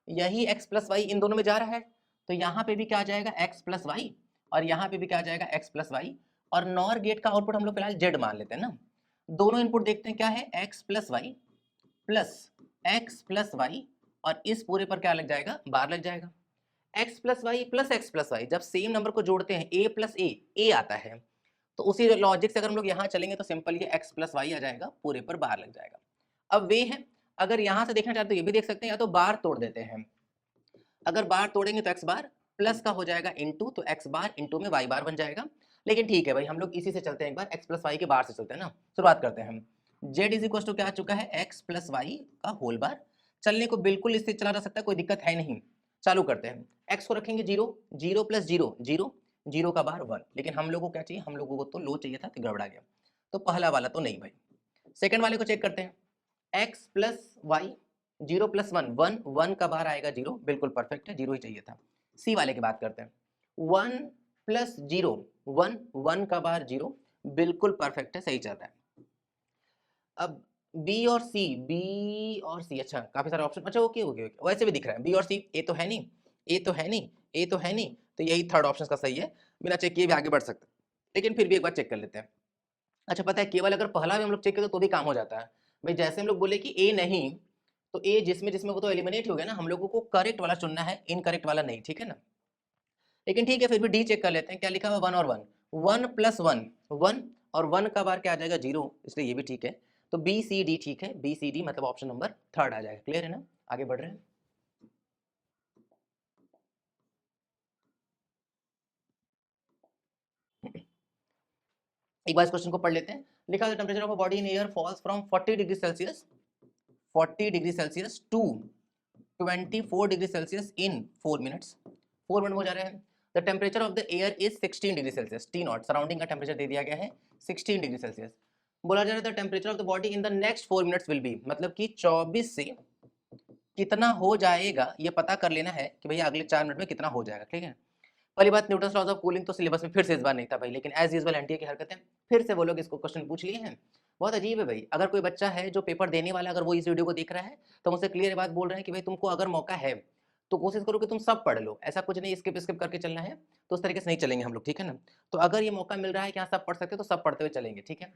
यही x प्लस वाई इन दोनों में जा रहा है, तो यहाँ पे भी क्या आ जाएगा, x प्लस वाई, और यहाँ पे भी क्या आ जाएगा, x प्लस वाई। और नॉर गेट का आउटपुट हम लोग फिलहाल z मान लेते हैं ना। दोनों इनपुट देखते हैं क्या है, x plus y plus x plus y, और इस पूरे पर क्या लग जाएगा, बार लग जाएगा। x plus y plus x plus y, जब सेम नंबर को जोड़ते हैं a प्लस ए आता है, तो उसी लॉजिक से अगर हम लोग यहाँ चलेंगे तो सिंपल ये x प्लस वाई आ जाएगा, पूरे पर बार लग जाएगा। अब वे है, अगर यहां से देखना चाहते तो ये भी देख सकते हैं, या तो बार तोड़ देते हैं, अगर बार तोड़ेंगे तो x बार प्लस का हो जाएगा इंटू, तो x बार इंटू में y बार बन जाएगा। लेकिन ठीक है भाई, हम लोग इसी से चलते हैं, एक बार x प्लस वाई के बार से चलते हैं ना। शुरुआत करते हैं हम, z इज इक्वल टू क्या आ चुका है, x प्लस वाई का होल बार। चलने को बिल्कुल इससे चला जा सकता है, कोई दिक्कत है नहीं। चालू करते हैं, x को रखेंगे 0, 0 प्लस 0 0, 0 का बार 1, लेकिन हम लोग को क्या चाहिए, हम लोगों को तो लो चाहिए था, तो गड़बड़ा गया। तो पहला वाला तो नहीं भाई, सेकंड वाले को चेक करते हैं, x प्लस वाई, 0 प्लस 1 1, 1 का बाहर आएगा 0, बिल्कुल परफेक्ट है, 0 ही चाहिए था। सी वाले की बात करते हैं, 1 प्लस 0 1, 1 का बाहर 0, बिल्कुल परफेक्ट है, सही चल रहा है। अब बी और सी, बी और सी, अच्छा काफी सारे ऑप्शन, अच्छा ओके ओके ओके, वैसे भी दिख रहा है बी और सी, ए तो है नहीं, ए तो है नहीं, ए तो है नहीं, तो यही थर्ड ऑप्शन का सही है, बिना चेक किए भी आगे बढ़ सकते हैं, लेकिन फिर भी एक बार चेक कर लेते हैं। अच्छा पता है, केवल अगर पहला भी हम लोग चेक करें तो भी काम हो जाता है भाई। जैसे हम लोग बोले कि ए नहीं, तो ए जिसमें जिसमें वो तो एलिमिनेट हो गया ना, हम लोगों को करेक्ट वाला चुनना है, इनकरेक्ट वाला नहीं। ठीक है ना, लेकिन ठीक है फिर भी डी चेक कर लेते हैं, क्या लिखा हुआ, 1 और 1, 1 प्लस 1 1, और 1 का बार क्या आ जाएगा, 0, इसलिए ये भी ठीक है। तो बी सी डी ठीक है, बी सी डी मतलब ऑप्शन नंबर थर्ड आ जाएगा। क्लियर है ना, आगे बढ़ रहे हैं। एक बार इस क्वेश्चन को पढ़ लेते हैं। लिखा है temperature of a body in air falls from 40 degree Celsius, 40 degree Celsius to 24 degree Celsius in 4 minutes, 4 minute हो जा रहे हैं। The temperature of the air is 16 degree Celsius, t naught surrounding का टेम्परेचर दे दिया गया है 16 डिग्री सेल्सियस। बोला जा रहा था temperature of the body in the next 4 minutes will be, मतलब कि 24 से कितना हो जाएगा ये पता कर लेना है कि भैया अगले 4 मिनट में कितना हो जाएगा, ठीक है। पहली बात, न्यूटन्स लॉज ऑफ कूलिंग तो सिलेबस में फिर से इस बार नहीं था भाई, लेकिन एज यूजुअल एनटीए की हरकतें फिर से वो लोग इसको क्वेश्चन पूछ लिए हैं। बहुत अजीब है भाई, अगर कोई बच्चा है जो पेपर देने वाला, अगर वो इस वीडियो को देख रहा है तो मुझसे क्लियर बात बोल रहे हैं कि भाई तुमको अगर मौका है तो कोशिश करो कि तुम सब पढ़ लो, ऐसा कुछ नहीं स्किप स्किप करके चलना है, तो उस तरीके से नहीं चलेंगे हम लोग, ठीक है ना। तो अगर ये मौका मिल रहा है कि यहाँ सब पढ़ सकते हो तो सब पढ़ते हुए चलेंगे, ठीक है।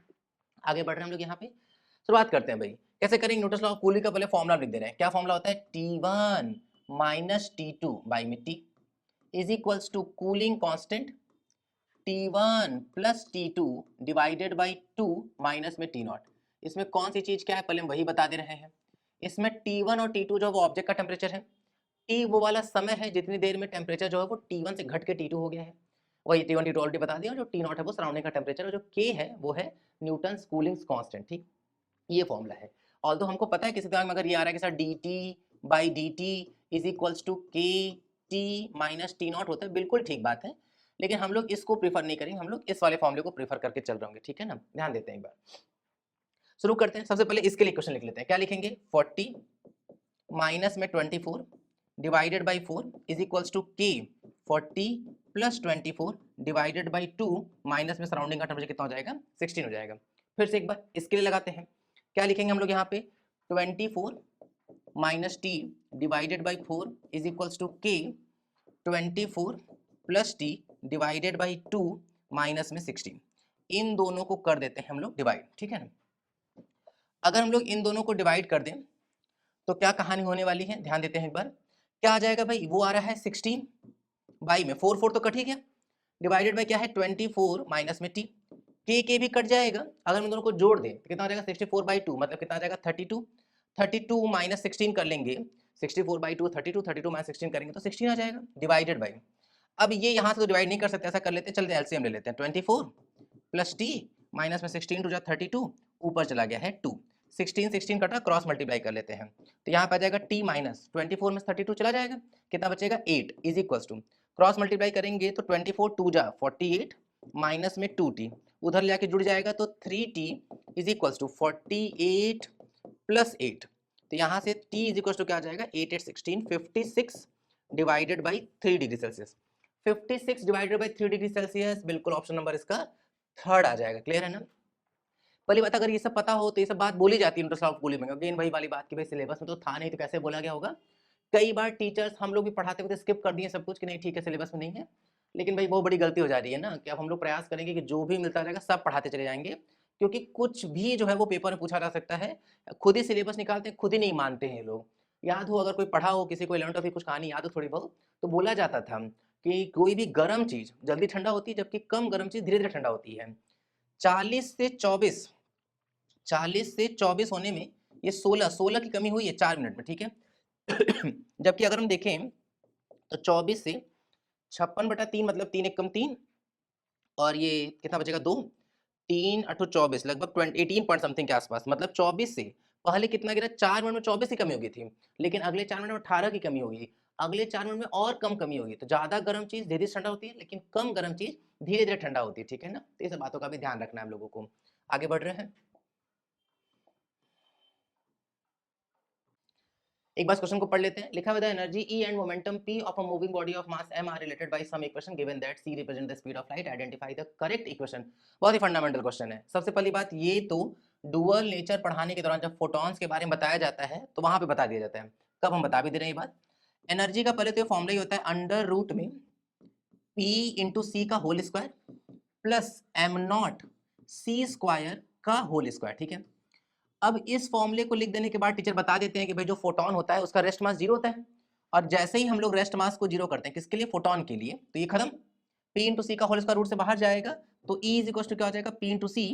आगे बढ़ रहे हैं हम लोग यहाँ पे, शुरुआत करते हैं भाई। कैसे करेंगे, न्यूटन्स लॉ ऑफ कूलिंग का पहले फॉर्मूला लिख दे रहे हैं। क्या फॉर्मूला होता है, T1 माइनस T2 बाई में T is equals to cooling constant T1 plus T2 divided by 2 minus में T0। इसमें कौन सी चीज क्या है पहले हम वही बता दे रहे हैं। इसमें T1 और T2 जो वो ऑब्जेक्ट का टेम्परेचर है, T वो वाला समय है जितनी देर में टेम्परेचर जो है वो T1 से घट के T2 हो गया है, वही T1 T2 ऑलरेडी बता दिया। जो T0 है वो सराउंडिंग का टेम्परेचर, और जो K है वो है न्यूटन्स कूलिंग कांस्टेंट, ठीक। ये फॉर्मूला है। ऑल्दो हमको पता है किसी दिमाग में अगर ये आ रहा है कि sir dt by dt is equals to k t minus t naught होता है, बिल्कुल ठीक बात है, लेकिन हम लोग इसको प्रीफर नहीं करेंगे, हम लोग इस वाले फॉर्मूले को प्रीफर करके चल रहे होंगे, ठीक है ना। ध्यान देते हैं एक बार, शुरू करते हैं। सबसे पहले इसके लिए क्वेश्चन लिख लेते हैं। क्या लिखेंगे, 40 माइनस में 24 divided by 4 is equals to k 40 plus 24 divided by 2 minus में सराउंडिंग का टेम्परेचर कितना हो जाएगा, 16 हो जाएगा। फिर से एक बार इसके लिए लगाते हैं। क्या लिखेंगे हम लोग यहाँ पे, 24 minus t divided by 4 is equals to k 24 plus t divided by 2 minus में 16। इन दोनों को कर देते हैं हम लोग डिवाइड, ठीक है ना। अगर हम लोग इन दोनों को डिवाइड कर दें तो क्या कहानी होने वाली है, ध्यान देते हैं एक बार। क्या आ जाएगा भाई, वो आ रहा है 16 बाई में 4 4 तो कट ही गया, डिवाइडेड बाई क्या है 24 माइनस में टी, के भी कट जाएगा। अगर हम दोनों को जोड़ दें तो कितना हो जाएगा 64 बाई 2, मतलब कितना आ जाएगा 32, 32 माइनस 16 कर लेंगे, 64 बाई 2 32, 32 माइनस 16 करेंगे तो 16 आ जाएगा, डिवाइडेड बाई। अब ये यहाँ से तो डिवाइड नहीं कर सकते, ऐसा कर लेते हैं, चलते एलसीएम ले लेते हैं। 24 प्लस टी माइनस में 16 टू जा 32, ऊपर चला गया है 2, 16 16 कटा, क्रॉस मल्टीप्लाई कर लेते हैं, तो यहाँ पे आ जाएगा टी माइनस 24 में 32 चला जाएगा, कितना बचेगा 8 is equals to, cross multiply करेंगे तो 24 2 जा 48 माइनस में 2t, उधर ले आके जुड़ जाएगा तो 3t is equals to 48 plus 8, तो यहाँ से t इज इक्वल्स टू क्या आ जाएगा 8 8 16 56 divided by 3 degree Celsius. 56 divided by 3 degree Celsius, बिल्कुल ऑप्शन नंबर इसका थर्ड आ जाएगा। क्लियर है ना। पहली बात, अगर ये सब पता हो तो ये सब बात बोली जाती है न्यूटन्स लॉ ऑफ कूलिंग में, अगेन वही वाली बात कि भाई सिलेबस में तो था नहीं तो कैसे बोला गया होगा। कई बार टीचर्स हम लोग भी पढ़ाते हुए स्किप कर दिए सब कुछ कि नहीं ठीक है सिलेबस में नहीं है, लेकिन भाई बहुत बड़ी गलती हो जा रही है ना कि अब हम लोग प्रयास करेंगे कि जो भी मिलता रहेगा सब पढ़ाते चले जाएंगे, क्योंकि कुछ भी जो है वो पेपर में पूछा जा सकता है। खुद ही सिलेबस निकालते हैं, खुद ही नहीं मानते हैं लोग। याद हो, अगर कोई पढ़ा हो, किसी को 11th कुछ कहानी याद हो थोड़ी बहुत, तो बोला जाता था कि कोई भी गर्म चीज जल्दी ठंडा होती है जबकि कम गर्म चीज धीरे धीरे ठंडा होती है। 40 से 24 होने में ये 16 की कमी हुई है 4 मिनट में, ठीक है। जबकि अगर हम देखें तो 24 से 56/3 मतलब 3 एक कम 3, और ये कितना बचेगा 2, 3 8 24 लगभग 18 पॉइंट समथिंग के आसपास, मतलब 24 से पहले कितना गिरा, 4 मिनट में 24 की कमी हो गई थी, लेकिन अगले 4 मिनट में 18 की कमी होगी, अगले 4 मिनट में और कम कमी होगी। तो ज्यादा गर्म चीज धीरे धीरे ठंडा होती है, लेकिन कम गर्म चीज धीरे धीरे ठंडा होती है, ठीक है ना। तो ये सब बातों का भी ध्यान रखना है हम लोगों को। आगे बढ़ रहे हैं, एक बार क्वेश्चन को पढ़ लेते हैं। लिखा हुआ है energy E and momentum P of a moving body of mass m are related by some equation given that C represent the speed of light, identify the correct equation. बहुत ही फंडामेंटल क्वेश्चन है। सबसे पहली बात, ये तो dual nature पढ़ाने के दौरान जब फोटॉन्स के बारे में बताया जाता है तो वहां पे बता दिया जाता है। कब हम बता भी दे रहे हैं ये बात। एनर्जी का पहले तो फॉर्मूला ही होता है अंडर रूट में P इंटू सी का whole square plus M naught c square का होल स्क्वायर, ठीक है। अब इस फॉर्मूले को लिख देने के बाद टीचर बता देते हैं कि भाई जो फोटोन होता है उसका रेस्ट मास 0 होता है, और जैसे ही हम लोग रेस्ट मास को 0 करते हैं किसके लिए, फोटोन के लिए, तो ये खत्म। P इंटू सी का होल स्क्वायर रूट से बाहर जाएगा तो E इज इक्वल टू क्या हो जाएगा P इंटू सी।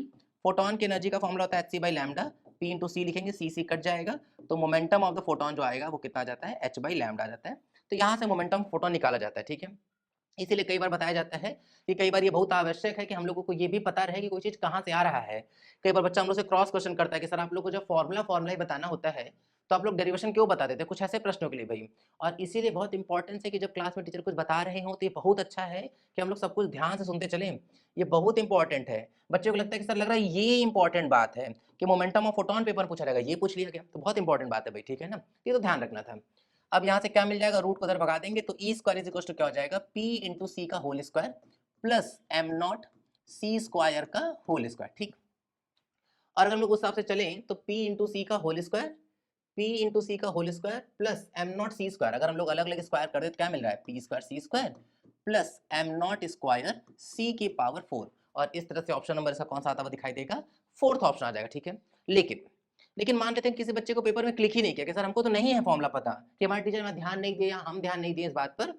फोटोन की एनर्जी का फॉर्मूला होता है hc by lambda, P into C लिखेंगे, सी कट जाएगा, तो मोमेंटम ऑफ द फोटोन जो आएगा वो कितना आ जाता है h बाई लैम्डा आ जाता है। तो यहाँ से मोमेंटम फोटोन निकाला जाता है, ठीक है। इसीलिए कई बार बताया जाता है कि कई बार ये बहुत आवश्यक है कि हम लोगों को ये भी पता रहे कि कोई चीज़ कहाँ से आ रहा है। कई बार बच्चा हम लोग से क्रॉस क्वेश्चन करता है कि सर आप लोग को जब फॉर्मूला ही बताना होता है, तो आप लोग डेरिवेशन क्यों बता देते हैं? कुछ ऐसे प्रश्नों के लिए भई। और इसीलिए बहुत इंपॉर्टेंस है कि जब क्लास में टीचर कुछ बता रहे हों, तो ये बहुत अच्छा है कि हम लोग सब कुछ ध्यान से सुनते चलें। ये बहुत इंपॉर्टेंट है। बच्चों को लगता है कि सर लग रहा है ये इंपॉर्टेंट बात है कि मोमेंटम ऑफ फोटोन पेपर में पूछा जाएगा, ये पूछ लिया गया, तो बहुत इंपॉर्टेंट बात है भई, ठीक है ना? ये तो ध्यान रखना था। अब यहाँ से क्या मिल जाएगा? रूट को उधर भगा देंगे तो e square is equal to क्या हो जाएगा? पी इंटू सी का whole square plus M naught c square का होल स्क्वायर, ठीक। और अगर हम लोग उस हिसाब से चलें तो पी इंटू सी का whole square, p into c का whole square plus M naught c square, अगर हम लोग अलग अलग स्क्वायर कर दे तो क्या मिल रहा है? P square C square plus M naught square C की पावर 4। और इस तरह से ऑप्शन नंबर इसका कौन सा आता हुआ दिखाई देगा? फोर्थ ऑप्शन आ जाएगा, ठीक है। लेकिन लेकिन मान लेते हैं किसी बच्चे को पेपर में क्लिक ही नहीं किया कि सर हमको तो नहीं है फॉर्मूला पता, कि हमारे टीचर ने ध्यान नहीं दिया, हम ध्यान नहीं दिए इस बात पर,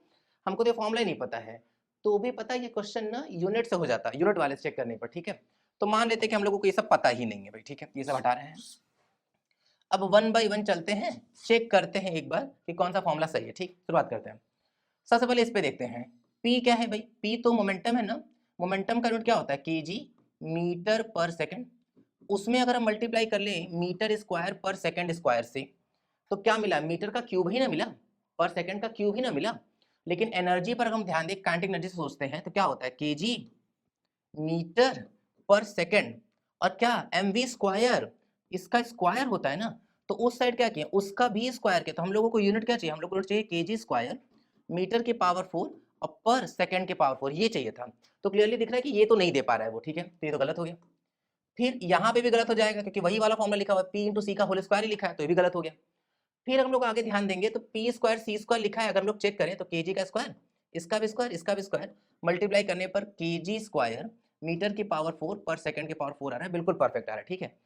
हमको तो फॉर्मूला ही नहीं पता है। तो भी पता है ये क्वेश्चन ना यूनिट से हो जाता है, यूनिट वाले से चेक करने पर, ठीक है। तो मान लेते हैं कि हम लोगों को ये सब पता ही नहीं है भाई, ठीक है, ये सब हटा रहे हैं। अब वन बाय वन चलते हैं, चेक करते हैं एक बार कि कौन सा फॉर्मूला सही है, ठीक। शुरुआत करते हैं। सबसे पहले इस पे देखते हैं, P क्या है भाई? P तो मोमेंटम है ना। मोमेंटम का यूनिट क्या होता है? KG metre per second. उसमें अगर हम मल्टीप्लाई कर लें मीटर स्क्वायर पर सेकंड स्क्वायर से, तो क्या मिला? मीटर का क्यूब ही ना मिला, पर सेकंड का क्यूब ही ना मिला। लेकिन एनर्जी पर हम ध्यान दें, काइनेटिक एनर्जी से सोचते हैं तो क्या होता है? केजी मीटर पर सेकंड और क्या mv स्क्वायर, इसका स्क्वायर होता है ना। तो उस साइड क्या किया? उसका भी स्क्वायर किया। तो हम लोगों को यूनिट क्या चाहिए? हम लोग को यूनिट चाहिए केजी स्क्वायर मीटर के पावर 4 और पर सेकंड के पावर 4, ये चाहिए था। तो क्लियरली दिख रहा है कि ये तो नहीं दे पा रहा है वो, ठीक है, तो ये तो गलत हो गया। फिर यहाँ पे भी गलत हो जाएगा क्योंकि वही वाला फॉर्मूला लिखा हुआ है, पी इंटू सी का होल स्क्वायर ही लिखा है, तो ये भी गलत हो गया। फिर हम लोग आगे ध्यान देंगे तो पी स्क्वायर सी स्क्वायर लिखा है, अगर हम लोग चेक करें तो केजी का स्क्वायर, इसका भी स्क्वायर, इसका भी स्क्वायर, मल्टीप्लाई करने पर केजी स्क्वायर मीटर की पावर 4 पर सेकंड की पावर 4 आ रहा है, बिल्कुल परफेक्ट आ रहा है, ठीक है।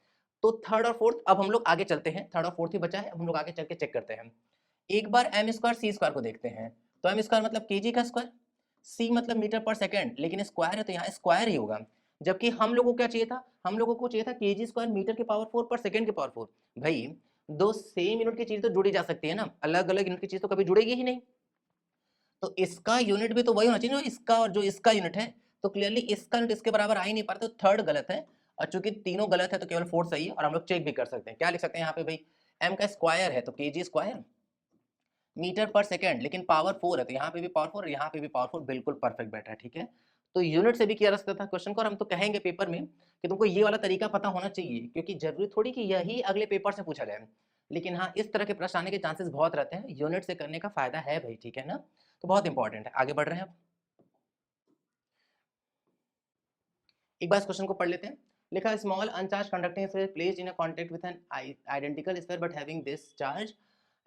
तो थर्ड और फोर्थ अब हम लोग आगे चलते हैं, थर्ड और फोर्थ ही बचा है, अब हम लोग आगे चल के चेक करते हैं। एक बार एम स्क्वायर सी स्क्वायर को देखते हैं, तो एम स्क्वायर मतलब केजी का स्क्वायर, सी मतलब मीटर पर सेकंड, लेकिन स्क्वायर है तो यहाँ स्क्वायर ही होगा। जबकि हम लोगों को क्या चाहिए था? हम लोगों को चाहिए था केजी स्क्वायर मीटर की पावर 4 पर सेकंड की पावर 4। भाई दो सेम यूनिट की चीज तो जुड़ी जा सकती है ना, अलग अलग यूनिट की चीज तो कभी जुड़ेगी ही नहीं। तो इसका यूनिट भी तो वही होना चाहिए ना, इसका और जो इसका यूनिट है। तो क्लियरली इसका यूनिट इसके बराबर आ ही नहीं पाता, तो थर्ड गलत है। और चूंकि तीनों गलत है तो केवल फोर्थ सही है, और हम लोग चेक भी कर सकते हैं। क्या लिख सकते हैं यहाँ पे भाई? एम का स्क्वायर है तो KG square metre per second, लेकिन पावर 4 है तो यहाँ पे भी पावर 4 और यहाँ पे भी पावर 4, बिल्कुल परफेक्ट बैठा है, ठीक है। तो यूनिट से भी किया जा सकता था क्वेश्चन को, और हम तो कहेंगे पेपर में कि तुमको ये वाला तरीका पता होना चाहिए, क्योंकि जरूरी थोड़ी कि यही अगले पेपर से पूछा जाए। लेकिन हाँ, इस तरह के प्रश्न आने के चांसेस बहुत रहते हैं, यूनिट से करने का फायदा है भाई, ठीक है ना। तो बहुत इंपॉर्टेंट है। आगे बढ़ रहे हैं अब, एक बार इस क्वेश्चन को पढ़ लेते हैं। लिखा small uncharge conducting sphere placed in a contact with an identical sphere but having this charge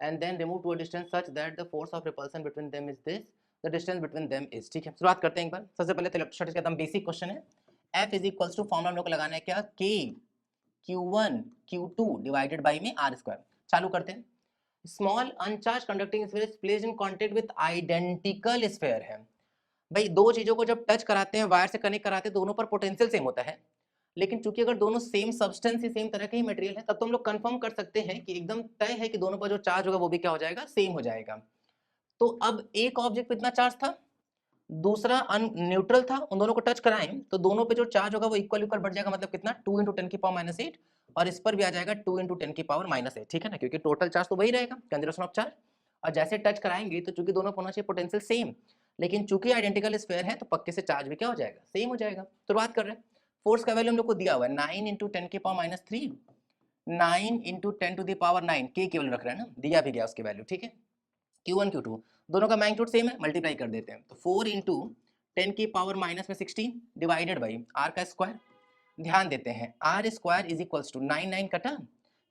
and then remove to a distance such that the force of repulsion between them is this, the distance between them is, ठीक है। शुरुआत करते हैं एक बार। सबसे पहले तो electrostatics का एकदम बेसिक क्वेश्चन है। F is equals to, formula हम लोग को लगाना है क्या? K Q1 Q2 divided by में R स्क्वायर। चालू करते हैं। Small uncharge conducting sphere is placed in contact with identical sphere है। भाई दो चीजों को जब टच कराते हैं, वायर से कनेक्ट कराते हैं, दोनों पर पोटेंशियल सेम होता है। लेकिन चूंकि अगर दोनों सेम सब्सटेंस ही सेम तरह के ही मटेरियल है, तब तो हम लोग कंफर्म कर सकते हैं कि एकदम तय है कि दोनों पर जो चार्ज होगा वो भी क्या हो जाएगा? सेम हो जाएगा। तो अब एक ऑब्जेक्ट पे इतना चार्ज था, दूसरा न्यूट्रल था, उन दोनों को टच कराएं तो दोनों पे जो चार्ज होगा वो इक्वल इक्वल बढ़ जाएगा। मतलब कितना? 2 इंटू टेन की पावर माइनस 8, और इस पर भी आ जाएगा 2 इंटू टेन की पावर माइनस 8, ठीक है ना, क्योंकि टोटल चार्ज तो वही रहेगा, कंजर्वेशन ऑफ चार्ज। और जैसे टच कराएंगे तो चूंकि दोनों को होना चाहिए पोटेंशियल सेम, लेकिन चूंकि आइडेंटिकल स्क्वायर है तो पक्के से चार्ज भी क्या हो जाएगा? सेम हो जाएगा। तो बात कर रहे हैं, फोर्स का वैल्यू हम लोग को दिया हुआ है 9 इंटू टेन की power minus 3, 9 into ten to the power 9, k केवल रख रहे हैं ना, दिया भी गया उसकी वैल्यू, ठीक है। Q1 Q2 दोनों का मैग्नीट्यूड सेम है, मल्टीप्लाई कर देते हैं। तो 4 इंटू टेन की पावर माइनस में 16 डिवाइडेड बाई आर का स्क्वायर। ध्यान देते हैं, r square is equals to 9 9 कटा,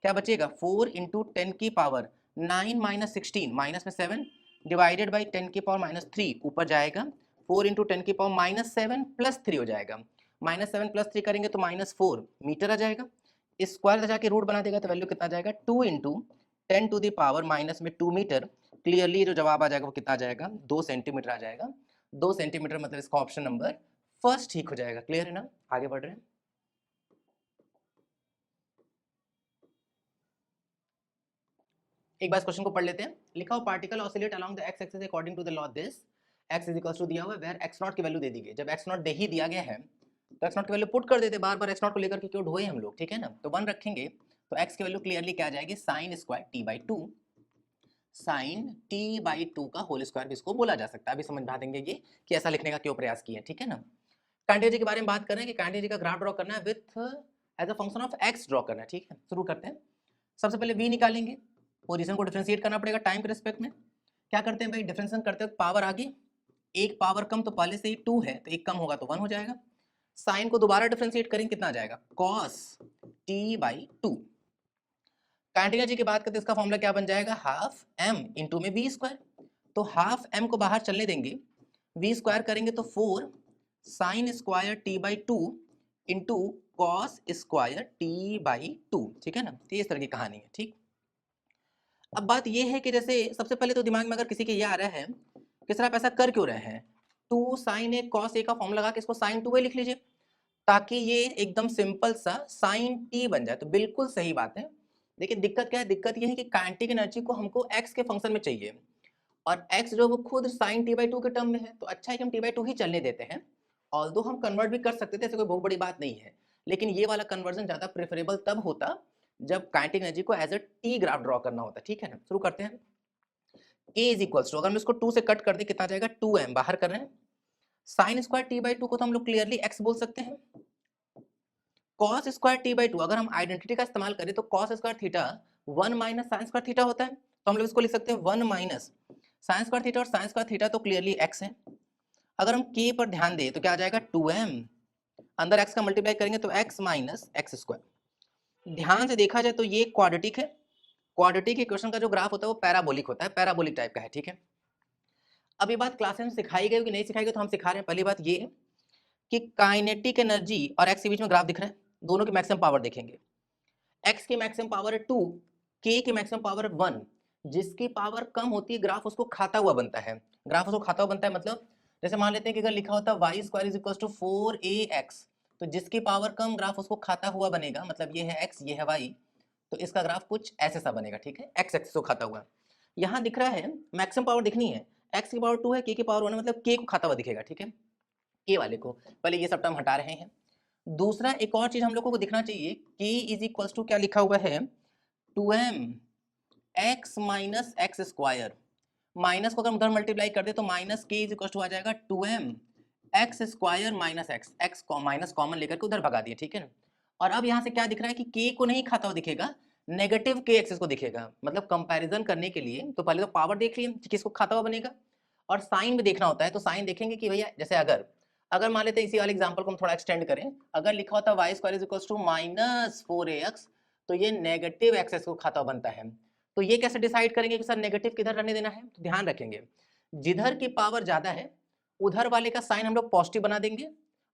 क्या बचेगा? 4 इंटू टेन की पावर 9 माइनस 16 माइनस में 7 डिवाइडेड बाई टेन की पावर माइनस 3, ऊपर जाएगा 4 इंटू टेन की पावर माइनस 7 प्लस 3 हो जाएगा। माइनस 7 प्लस 3 करेंगे तो माइनस 4 मीटर आ जाएगा। स्क्वायर जाके रूट बना देगा तो वैल्यू कितना आ जाएगा? 2 into ten to the power minus में 2 मीटर। क्लियरली जो जवाब आ जाएगा वो कितना आ जाएगा? 2 सेंटीमीटर आ जाएगा। 2 सेंटीमीटर मतलब इसका ऑप्शन नंबर फर्स्ट ठीक हो जाएगा। क्लियर है ना? आगे बढ़ रहे हैं। एक बार इस क्वेश्चन को पढ़ लेते हैं। लिखा हो particle oscillate along the x axis according to the law this, x is equals to दिया हुआ है, वेयर x नॉट की वैल्यू दे दी गई। जब x नॉट दे ही दिया गया है तो x नॉट की वैल्यू पुट कर देते, बार बार x नॉट को लेकर के क्यों ढोए हम लोग, ठीक है ना। तो 1 रखेंगे तो x की वैल्यू क्लियरली क्या आ जाएगी, sine square t by two, sine t by two का होल स्क्वायर भी इसको बोला जा सकता है। अभी समझ में देंगे ये कि ऐसा लिखने का क्यों प्रयास किया, ठीक है ना। कांटेजी के बारे में बात कर रहे हैं कि कांटेजी का ग्राफ ड्रॉ करना है with as a function of x draw करना है, ठीक है। शुरू करते हैं। सबसे पहले v निकालेंगे, पोजीशन को डिफरेंशिएट करना पड़ेगा टाइम के रिस्पेक्ट में। क्या करते हैं भाई, डिफरेंशिएशन करते वक्त पावर आगे, एक पावर कम तो पहले से ही 2 है तो एक कम होगा तो 1 हो जाएगा। साइन को दोबारा डिफरेंशिएट करेंगे, कितना आ जाएगा, cos t बाई टू। कांटेजी की बात करते हैं, इसका फॉर्मूला क्या बन जाएगा, हाफ m इंटू में v स्क्वायर। तो हाफ m को बाहर चलने देंगे, v स्क्वायर करेंगे तो 4 sign square t by two into cos square t by to, ठीक है ना। तो इस तरह की कहानी है, ठीक। अब बात ये है कि जैसे सबसे पहले तो दिमाग में अगर किसी के ये आ रहा है कि सर आप ऐसा कर क्यों रहे हैं, 2 साइन ए कॉस ए का फॉर्मूला लगा के इसको साइन 2a लिख लीजिए ताकि ये एकदम सिंपल सा साइन t बन जाए। तो बिल्कुल सही बात है, लेकिन दिक्कत क्या है, दिक्कत ये है कि काइनेटिक एनर्जी को हमको x के फंक्शन में चाहिए और x जो वो खुद साइन t बाई टू के टर्म में है। तो अच्छा है कि हम t बाई टू ही चलने देते हैं, ऑल्दो हम कन्वर्ट भी कर सकते थे, ऐसे कोई बहुत बड़ी बात नहीं है, लेकिन ये वाला कन्वर्जन ज्यादा प्रेफरेबल तब होता जब काइनेटिक एनर्जी को as a t graph draw करना होता, ठीक है ना। शुरू करते हैं। a इज इक्वल्स टू, अगर हम इसको 2 से कट कर दे कितना जाएगा, 2m बाहर कर रहे हैं। Sign square t by to को तो हम लोग क्लियरली x बोल सकते हैं। cos square t by to, अगर हम आइडेंटिटी का इस्तेमाल करें तो cos square theta 1 minus sine square theta होता है, तो हम लोग इसको लिख सकते हैं 1 माइनस साइन स्क्वायर थीटा, और साइन स्क्वायर थीटा तो क्लियरली x है। अगर हम k पर ध्यान दें तो क्या आ जाएगा, 2m, अंदर x का मल्टीप्लाई करेंगे तो x माइनस एक्स स्क्वायर। ध्यान से देखा जाए तो ये क्वाड्रेटिक है, क्वाड्रेटिक इक्वेशन का जो ग्राफ होता है वो पैराबोलिक होता है, पैराबोलिक टाइप का है, ठीक है। अब ये बात क्लास में सिखाई गई कि नहीं सिखाई गई, तो हम सिखा रहे हैं। पहली बात ये कि काइनेटिक एनर्जी और x के बीच में ग्राफ दिख रहा है, दोनों की मैक्सिमम पावर देखेंगे। x की मैक्सिमम पावर है 2, k की मैक्सिमम पावर है 1। जिसकी पावर कम होती है ग्राफ उसको खाता हुआ बनता है, ग्राफ उसको खाता हुआ बनता है। मतलब जैसे मान लेते हैं कि अगर लिखा होता है y square is equal to 4ax, तो जिसकी पावर कम ग्राफ उसको खाता हुआ बनेगा, मतलब ये है x ये है y, तो इसका ग्राफ कुछ ऐसे सा बनेगा, ठीक है, x एक्सिस को खाता हुआ। यहाँ दिख रहा है मैक्सिमम पावर दिखनी है, x की पावर 2 है, k की पावर 1 है, मतलब k को खाता हुआ दिखेगा, ठीक है, k वाले को। पहले ये सब टर्म हटा रहे हैं। दूसरा एक और चीज हम लोगों को दिखना चाहिए, k इज इक्वल टू क्या लिखा हुआ है, 2m x minus x square. Minus को अगर उधर मल्टीप्लाई कर दे तो माइनस के इज इक्वल टू आ जाएगा 2m x square minus x, x minus common लेकर के उधर भगा दिए, ठीक है ना। और अब यहाँ से क्या दिख रहा है कि k को नहीं खाता हुआ दिखेगा, नेगेटिव k एक्सिस को दिखेगा। मतलब कंपैरिजन करने के लिए तो पहले तो पावर देख लिए किसको खाता हुआ बनेगा, और साइन भी देखना होता है। तो साइन देखेंगे कि भैया जैसे अगर अगर मान लेते हैं इसी वाले एग्जांपल को हम थोड़ा एक्सटेंड करें, अगर लिखा होता y square is equal to minus 4ax, तो ये नेगेटिव एक्सिस को खाता हुआ बनता है। तो ये कैसे डिसाइड करेंगे कि सर नेगेटिव किधर रहने देना है, तो ध्यान रखेंगे जिधर की पावर ज्यादा है उधर वाले का साइन हम लोग पॉजिटिव बना देंगे,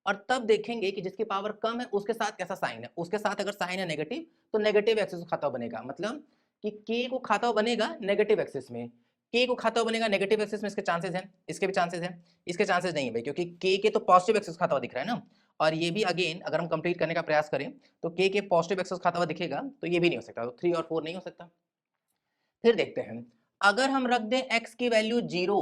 और तब देखेंगे कि जिसकी पावर कम है उसके साथ कैसा साइन है। उसके साथ अगर साइन है नेगेटिव तो नेगेटिव एक्सिस को खाता हुआ बनेगा, मतलब कि k को खाता हुआ बनेगा नेगेटिव एक्सिस में, k को खाता हुआ बनेगा नेगेटिव एक्सिस में, इसके चांसेस हैं, इसके भी चांसेस हैं, इसके चांसेस नहीं है भाई, क्योंकि k के तो पॉजिटिव एक्सिस खाता हुआ दिख रहा है ना। और ये भी अगेन अगर हम कंप्लीट करने का प्रयास करें तो k के पॉजिटिव एक्सिस खाता हुआ दिखेगा, तो ये भी नहीं हो सकता, तो 3 और 4 नहीं हो सकता। फिर देखते हैं, अगर हम रख दें x की वैल्यू 0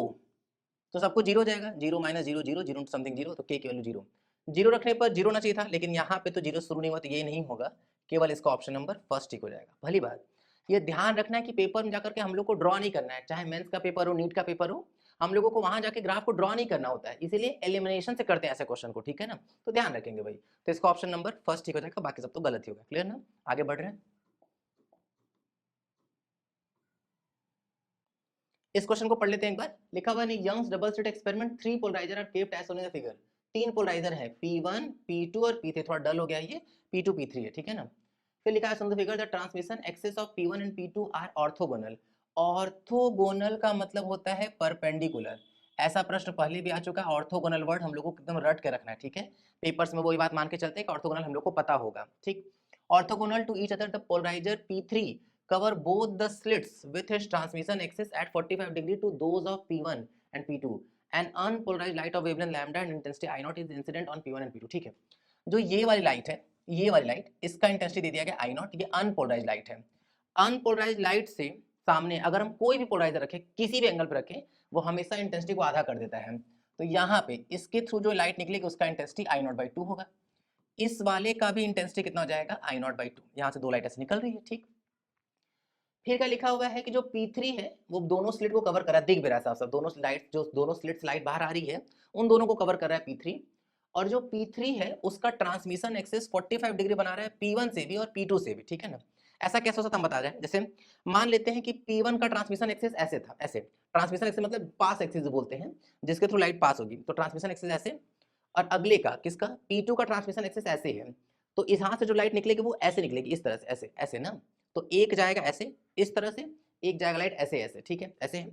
तो सब कुछ 0 हो जाएगा, 0 माइनस 0 0 0 समथिंग 0, तो k की वैल्यू 0। 0 रखने पर 0 होना चाहिए था, लेकिन यहाँ पे तो 0 शुरू नहीं हुआ, तो ये नहीं होगा, केवल इसका ऑप्शन नंबर फर्स्ट ठीक हो जाएगा। भली बात, ये ध्यान रखना है कि पेपर में जाकर के हम लोग को ड्रॉ नहीं करना है, चाहे मेंस का पेपर हो नीट का पेपर हो, हम लोगों को वहां जाके ग्राफ को ड्रॉ नहीं करना होता है, इसीलिए एलिमिनेशन से करते हैं ऐसे क्वेश्चन को, ठीक है ना। तो ध्यान रखेंगे भाई, तो इसका ऑप्शन नंबर फर्स्ट ठीक हो जाएगा, बाकी सब तो गलत ही होगा। क्लियर ना, आगे बढ़ रहे हैं। इस क्वेश्चन को पढ़ लेते हैं एक बार। लिखा हुआ है Young's double slit experiment, 3 polariser are kept as shown in the figure. 3 polariser है, P1 P2 और P3, थोड़ा डल हो गया ये, P2 P3 है, ठीक है ना। फिर लिखा है show in the figure the transmission axis of P1 and P2 are orthogonal. Orthogonal का मतलब होता है परपेंडिकुलर। ऐसा प्रश्न पहले भी आ चुका है, ऑर्थोगोनल वर्ड हम लोग को एकदम रट के रखना है, ठीक है। पेपर्स में वही बात मान के चलते हैं कि ऑर्थोगोनल हम लोग को पता होगा, ठीक। Orthogonal to each other the polariser P3 cover both the slits with its transmission axis at 45 degree to those of P1 and P2 and unpolarized light of wavelength lambda and intensity I0 is incident on P1 and P2, ठीक है। जो ये वाली light है, ये वाली light, इसका intensity दे दिया गया I0, ये अनपोलराइज्ड लाइट है। अनपोलराइज्ड लाइट से सामने अगर हम कोई भी पोलराइजर रखें, किसी भी एंगल पर रखें, वो हमेशा इंटेंसिटी को आधा कर देता है। तो यहाँ पे इसके थ्रू जो लाइट निकलेगी उसका intensity I naught by to होगा। इस वाले का भी इंटेंसिटी कितना हो जाएगा, आई नॉट बाई टू। यहाँ से दो लाइट ऐसे निकल रही है, ठीक। फिर क्या लिखा हुआ है कि जो P3 है वो दोनों स्लिट को कवर कर रहा है, दिख भी रहा है साफ साफ, दोनों लाइट जो दोनों स्लिट लाइट बाहर आ रही है उन दोनों को कवर कर रहा है P3। और जो P3 है उसका ट्रांसमिशन एक्सिस 45 डिग्री बना रहा है P1 से भी और P2 से भी, ठीक है ना। ऐसा कैसे हो सकता है हम बता रहे हैं। जैसे मान लेते हैं कि P1 का ट्रांसमिशन एक्सिस ऐसे था, ऐसे ट्रांसमिशन एक्सिस मतलब पास एक्सिस बोलते हैं जिसके थ्रू लाइट पास होगी, तो ट्रांसमिशन एक्सिस ऐसे। और अगले का किसका, P2 का ट्रांसमिशन एक्सिस ऐसे है, तो यहाँ से जो लाइट निकलेगी वो ऐसे निकलेगी, इस तरह से, ऐसे ऐसे ना। तो एक जाएगा ऐसे इस तरह से, एक जाएगा लाइट ऐसे ऐसे, ठीक है, ऐसे है।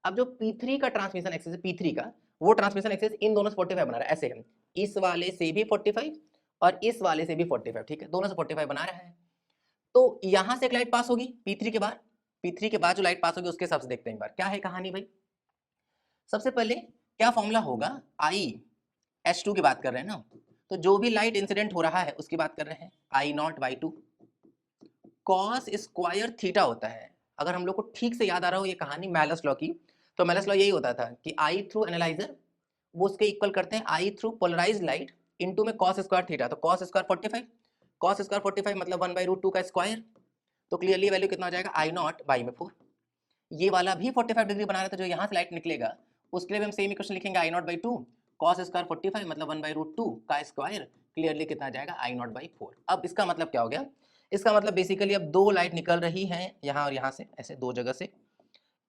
अब जो P3 का ट्रांसमिशन एक्सिस है, P3 का वो ट्रांसमिशन एक्सिस इन दोनों से 45 बना रहा है, ऐसे है, इस वाले से भी 45 और इस वाले से भी 45, ठीक है, दोनों से 45 बना रहा है। तो यहां से एक लाइट पास होगी P3 के बाद, P3 के बाद जो लाइट पास होगी उसके हिसाब से देखते हैं एक बार क्या है कहानी भाई। सबसे पहले क्या फॉर्मूला होगा, IH2 की बात कर रहे हैं ना, तो जो भी लाइट इंसिडेंट हो रहा है उसकी बात कर रहे हैं, I not by two cos square theta होता है। अगर हम लोग को ठीक से याद आ रहा हो ये कहानी मेलस लॉ की, तो मेलस लॉ यही होता था कि आई थ्रू एनालाइजर वो उसके इक्वल करते हैं आई थ्रू पोलराइज लाइट इनटू में cos स्क्वायर थीटा, तो cos स्क्वायर 45, cos स्क्वायर 45 मतलब 1/√2 का स्क्वायर। तो क्लियरली वैल्यू कितना हो जाएगा, आई नॉट बाई में 4। ये वाला भी 45 डिग्री बना रहा था, जो यहाँ से लाइट निकलेगा उसके लिए भी हम सेम इक्वेशन लिखेंगे, I naught by two cos square 45 मतलब 1/√2 का स्क्वायर, क्लियरली कितना आ जाएगा, आई नॉट बाई 4। अब इसका मतलब क्या हो गया, इसका मतलब बेसिकली अब दो लाइट निकल रही हैं यहाँ और यहाँ से, ऐसे दो जगह से।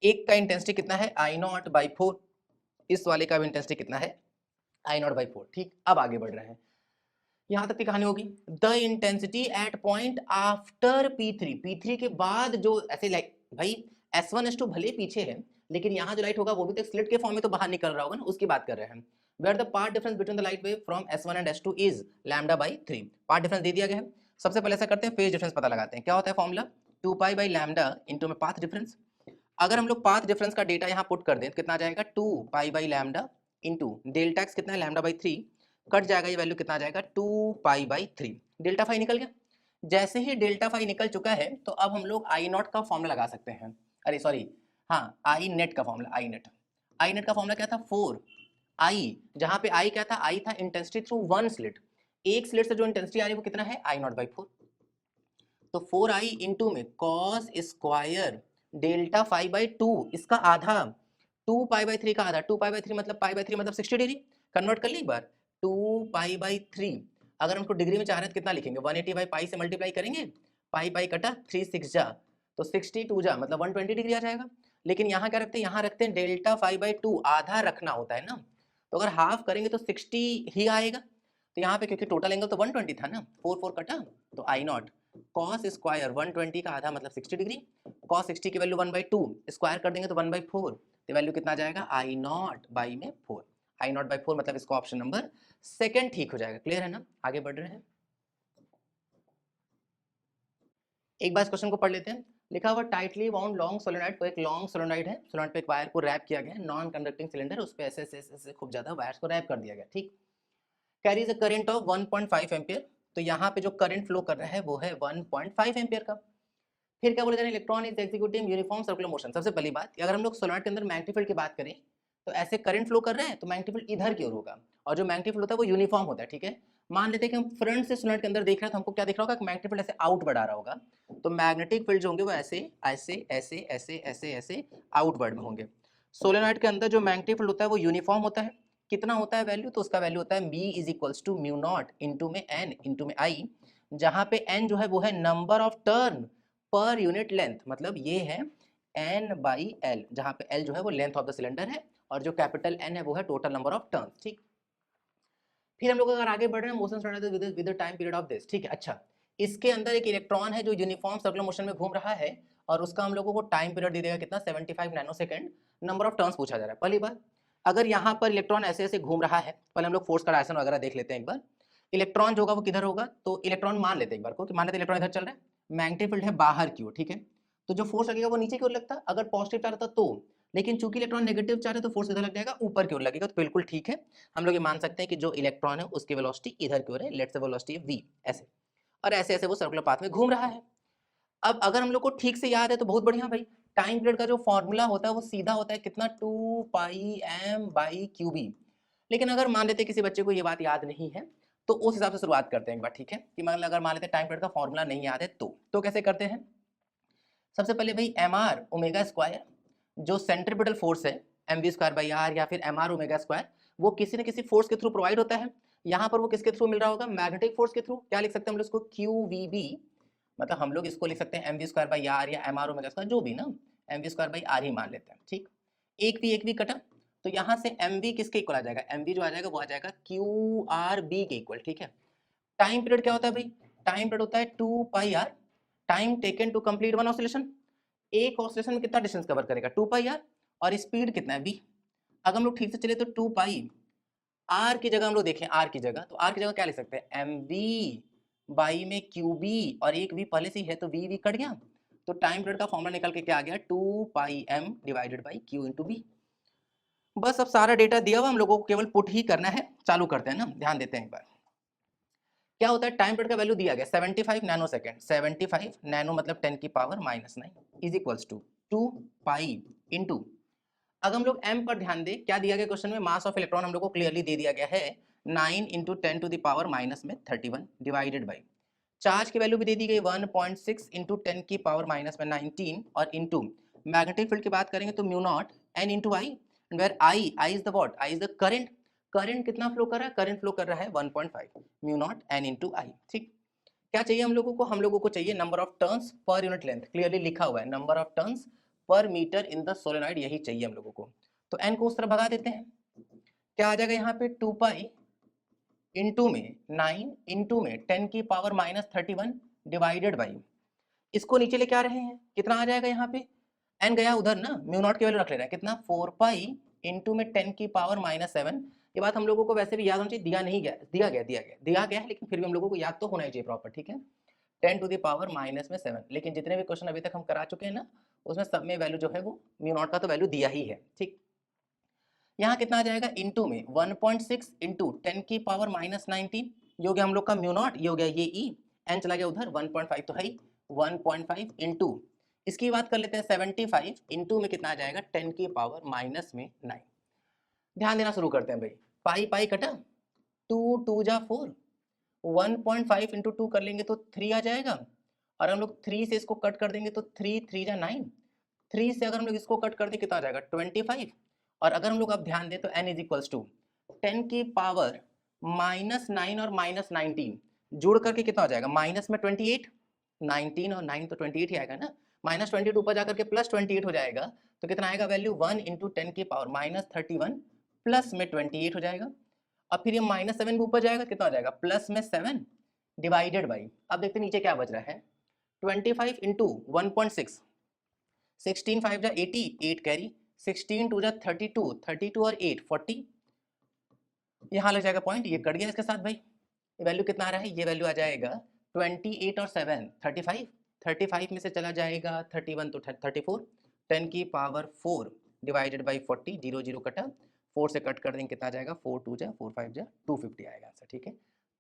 एक का इंटेंसिटी कितना है, आई नॉट बाई 4, इस वाले का भी इंटेंसिटी कितना है, आई नॉट बाई 4, ठीक। अब आगे बढ़ रहे हैं, यहां तक की कहानी होगी। The intensity at point after P3 के बाद जो ऐसे लाइट, भाई S1 S2 भले पीछे है लेकिन यहाँ जो लाइट होगा वो भी तो स्लिट के फॉर्म में तो बाहर निकल रहा होगा ना, उसकी बात कर रहे हैं। Where the path difference between the light wave from S1 and S2 is lambda by 3। Path difference दे दिया गया है। सबसे पहले ऐसा करते हैं, फेज डिफरेंस पता लगाते हैं। क्या होता है formula, 2 pi by lambda into में पाथ डिफरेंस। अगर हम लोग पाथ डिफरेंस का डेटा यहाँ पुट कर दें तो कितना आ जाएगा, 2 pi by lambda into delta x कितना है, लैम्डा बाई 3, कट जाएगा ये वैल्यू कितना आ जाएगा, 2 पाई बाई 3, डेल्टा फाई निकल गया। जैसे ही डेल्टा फाई निकल चुका है तो अब हम लोग आई नॉट का फॉर्मूला लगा सकते हैं, अरे सॉरी, हाँ आई नेट का फॉर्मूला, आई नेट का फॉर्मूला क्या था, 4 आई, जहां पे आई क्या था, आई था इंटेंसिटी थ्रू वन स्लिट, एक स्लिट से जो इंटेंसिटी आ रही है वो कितना है, आई नॉट बाई 4। तो 4i इंटू में cos square delta five by two, इसका आधा, 2 पाई बाई 3 का आधा, 2 पाई बाई 3 मतलब पाई बाई 3 मतलब 60 डिग्री, कन्वर्ट कर ली एक बार, 2 पाई बाई 3। अगर हम उसको डिग्री में चाह रहे हैं तो कितना लिखेंगे, 180 बाई पाई से मल्टीप्लाई करेंगे, पाई पाई कटा 3 6 जा, तो 62 जा मतलब 120 डिग्री आ जाएगा। लेकिन यहाँ क्या रखते हैं, यहाँ रखते हैं डेल्टा फाइव बाई टू, आधा रखना होता है ना, तो अगर हाफ करेंगे तो 60 ही आएगा। तो यहाँ पे क्योंकि टोटल एंगल तो 120 था ना, 4 4 कटा, तो आई नॉट कॉस स्क्वायर 120 का आधा मतलब 60 डिग्री, कॉस 60 की वैल्यू 1/2, स्क्वायर कर देंगे तो 1/4, तो वैल्यू कितना आ जाएगा, आई नॉट बाई में 4। आई नॉट बाई 4 मतलब इसको ऑप्शन नंबर सेकंड ठीक हो जाएगा। क्लियर है ना, आगे बढ़ रहे हैं। एक बार इस क्वेश्चन को पढ़ लेते हैं। लिखा हुआ टाइटली बाउंड लॉन्ग सोलेनोइड, को एक लॉन्ग सोलेनोइड है, सोलेनोइड पे एक वायर को रैप किया गया है, नॉन कंडक्टिंग सिलेंडर, उस पे ऐसे खूब ज्यादा वायर्स को रैप कर दिया गया, ठीक। Carries a current of 1.5 ampere, तो यहाँ पे जो करंट फ्लो कर रहा है वो है 1.5 एम्पियर का। फिर क्या बोले जा रहे हैं, electron is executing uniform circular motion. सबसे पहली बात, अगर हम लोग सोलेनोइड के अंदर मैग्नेटिक फील्ड की बात करें तो ऐसे करंट फ्लो कर रहे हैं तो मैग्नेटिक फील्ड इधर की ओर होगा, और जो मैग्नेटिक फील्ड होता है वो यूनिफॉर्म होता है, ठीक है। मान लेते हैं कि हम फ्रंट से सोलेनोइड के अंदर देख रहे हैं तो हमको क्या दिख रहा होगा, मैग्नेटिक फील्ड ऐसे आउट बढ़ा रहा होगा, तो मैग्नेटिक फील्ड जो होंगे वो ऐसे ऐसे ऐसे ऐसे ऐसे ऐसे आउटवर्ड में होंगे। सोलेनोइड के अंदर जो मैग्नेटिक फील्ड होता है वो यूनिफॉर्म होता है। कितना होता है वैल्यू, तो उसका वैल्यू होता है B is equals to mu naught into में N इंटू में I, जहाँ पे N जो है वो है number of turn per unit length, मतलब ये है N बाई L, जहाँ पे L जो है वो लेंथ ऑफ द सिलेंडर है और जो कैपिटल N है वो है टोटल नंबर ऑफ टर्न, ठीक। फिर हम लोग अगर आगे बढ़ रहे हैं, motion with the time period of this, ठीक है। अच्छा, इसके अंदर एक इलेक्ट्रॉन है जो यूनिफॉर्म सर्कुलर मोशन में घूम रहा है और उसका हम लोगों को टाइम पीरियड दे देगा कितना, 75 नैनोसेकंड, नंबर ऑफ टर्न्स पूछा जा रहा है। पहली बात, अगर यहाँ पर इलेक्ट्रॉन ऐसे ऐसे घूम रहा है, पहले हम लोग फोर्स का डायरेक्शन वगैरह देख लेते हैं एक बार। इलेक्ट्रॉन जो होगा वो किधर होगा, तो इलेक्ट्रॉन मान लेते हैं एक बार को कि मान लेते इलेक्ट्रॉन इधर चल रहा है, मैग्नेटिक फील्ड है बाहर की ओर, ठीक है। तो जो फोर्स लगेगा वो नीचे की ओर लगता, अगर पॉजिटिव चार्ज होता तो, लेकिन चूंकि इलेक्ट्रॉन नेगेटिव चार्ज है तो फोर्स इधर लग जाएगा, ऊपर की ओर लगेगा, तो बिल्कुल ठीक है। हम लोग ये मान सकते हैं कि जो इलेक्ट्रॉन है उसकी वेलोसिटी इधर की ओर है, लेट्स से वेलोसिटी v ऐसे, और ऐसे ऐसे वो सर्कुलर पाथ में घूम रहा है। अब अगर हम लोग को ठीक से याद है तो बहुत बढ़िया भाई। टाइम पीरियड का जो फॉर्मूला होता है वो सीधा होता है कितना, 2πm/qb। लेकिन अगर मान लेते किसी बच्चे को ये बात याद नहीं है तो उस हिसाब से शुरुआत करते हैं एक बार, ठीक है। कि मतलब अगर मान लेते टाइम पीरियड का फॉर्मूला नहीं याद है तो कैसे करते हैं। सबसे पहले भाई mr ओमेगा स्क्वायर जो सेंट्रीपिटल फोर्स है mv²/r या फिर mr ओमेगा स्क्वायर, वो किसी न किसी फोर्स के थ्रू प्रोवाइड होता है। यहाँ पर वो किसके थ्रू मिल रहा होगा, मैग्नेटिक फोर्स के थ्रू। क्या लिख सकते हैं हम लोग इसको, qvb। मतलब हम लोग इसको लिख सकते हैं mv²/r या mr ओमेगा स्क्वायर, जो भी ना, mv²/r ही मान लेते हैं, ठीक। एक भी कटा, तो यहाँ से mv किसके इक्वल आ जाएगा, mv जो आ जाएगा वो आ जाएगा qrb के इक्वल, ठीक है। टाइम पीरियड क्या होता है भाई, टाइम पीरियड होता है 2πr, time taken to complete one oscillation. एक ऑसिलेशन में कितना डिस्टेंस कवर करेगा, 2πr, और स्पीड कितना है v। अगर हम लोग ठीक से चले तो 2π, r की जगह हम लोग देखें, r की जगह, तो r की जगह क्या लिख सकते हैं, mv बाई में qb, और एक v पहले से ही है तो v कट गया, तो टाइम पीरियड का फॉर्मूला निकल के क्या आ गया, 2πm divided by q into b. बस अब सारा डेटा दिया हुआ, हम लोगों को केवल पुट ही करना है। चालू करते हैं ना, ध्यान देते हैं एक बार। क्या होता है, टाइम पीरियड का वैल्यू दिया गया 75 नैनो सेकेंड, 75 नैनो मतलब 10 की power -9 is equals to 2π into, अगर हम लोग m पर ध्यान दें, क्या दिया गया क्वेश्चन में, मास ऑफ इलेक्ट्रॉन हम लोग को क्लियरली दे दिया गया है 9 into 10 to the power minus में 31 डिवाइडेड बाई, चार्ज की वैल्यू भी दे दी गई 1.6 इंटू 10 की पावर माइनस में 19, और इंटू मैग्नेटिक फील्ड की बात करेंगे तो mu naught n into i, where i is the what, i is the current. Current कितना फ्लो कर रहा है, करंट फ्लो कर रहा है 1.5 mu naught n into i, ठीक। क्या चाहिए हम लोगों को, हम लोगों को चाहिए number of turns per unit length, clearly लिखा हुआ है number of turns per metre in the solenoid, यही चाहिए हम लोगों को। तो n को उस तरफ भगा देते हैं, क्या आ जाएगा यहाँ पे 2π इंटू में 9 इंटू में 10 की पावर -31 डिवाइडेड बाई, इसको नीचे लेके आ रहे हैं, कितना आ जाएगा यहाँ पे, n गया उधर ना, म्यू नॉट की वैल्यू रख ले रहा है, कितना 4π इंटू में 10 की पावर -7। ये बात हम लोगों को वैसे भी याद होनी चाहिए, दिया गया है, लेकिन फिर भी हम लोगों को याद तो होना ही चाहिए प्रॉपर, ठीक है। 10 टू द पावर -7, लेकिन जितने भी क्वेश्चन अभी तक हम करा चुके हैं ना, उसमें सब में वैल्यू जो है वो म्यू नॉट का तो वैल्यू दिया ही है, ठीक। यहाँ कितना आ जाएगा, इंटू में 1.6 इंटू 10 की पावर -19, ये हो गया हम लोग का म्यू नॉट, ये हो गया ये ई, एन चला गया उधर, 1.5 तो है ही, 1.5 इंटू, इसकी बात कर लेते हैं 75 इंटू में कितना आ जाएगा 10 की पावर -9। ध्यान देना शुरू करते हैं भाई, पाई पाई कटा, 2 2 जा 4, 1.5 इंटू 2 कर लेंगे तो 3 आ जाएगा, और हम लोग 3 से इसको कट कर देंगे तो 3 3 जा 9, 3 से अगर हम लोग इसको कट कर दें कितना आ जाएगा 25, और अगर हम लोग अब ध्यान दें तो n इज इक्वल्स टू 10 की पावर -9 और -19 जोड़ करके कितना हो जाएगा, माइनस में 28, 19 और 9 तो 28 ही आएगा ना, -22 ऊपर जाकर के +28 हो जाएगा, तो कितना आएगा वैल्यू 1 इंटू 10 की पावर -31 प्लस में 28 हो जाएगा, अब फिर ये -7 भी ऊपर जाएगा, कितना हो जाएगा प्लस में 7 डिवाइडेड बाई, अब देखते नीचे क्या बच रहा है, 25 इंटू 1.6, 16 5 जा 80, 8 कैरी, 16 2 जा 32, 32 और 8 40, यहाँ लग जाएगा पॉइंट, ये कट गया इसके साथ भाई, ये वैल्यू कितना आ रहा है, ये वैल्यू आ जाएगा 28 और 7 35, 35 में से चला जाएगा 31 तो 34, 10 की पावर 4 डिवाइडेड बाई 40, 0 0 कटा, 4 से कट कर देंगे कितना आ जाएगा, 4 2 जा 4 5 जा 250 आएगा आंसर, ठीक है।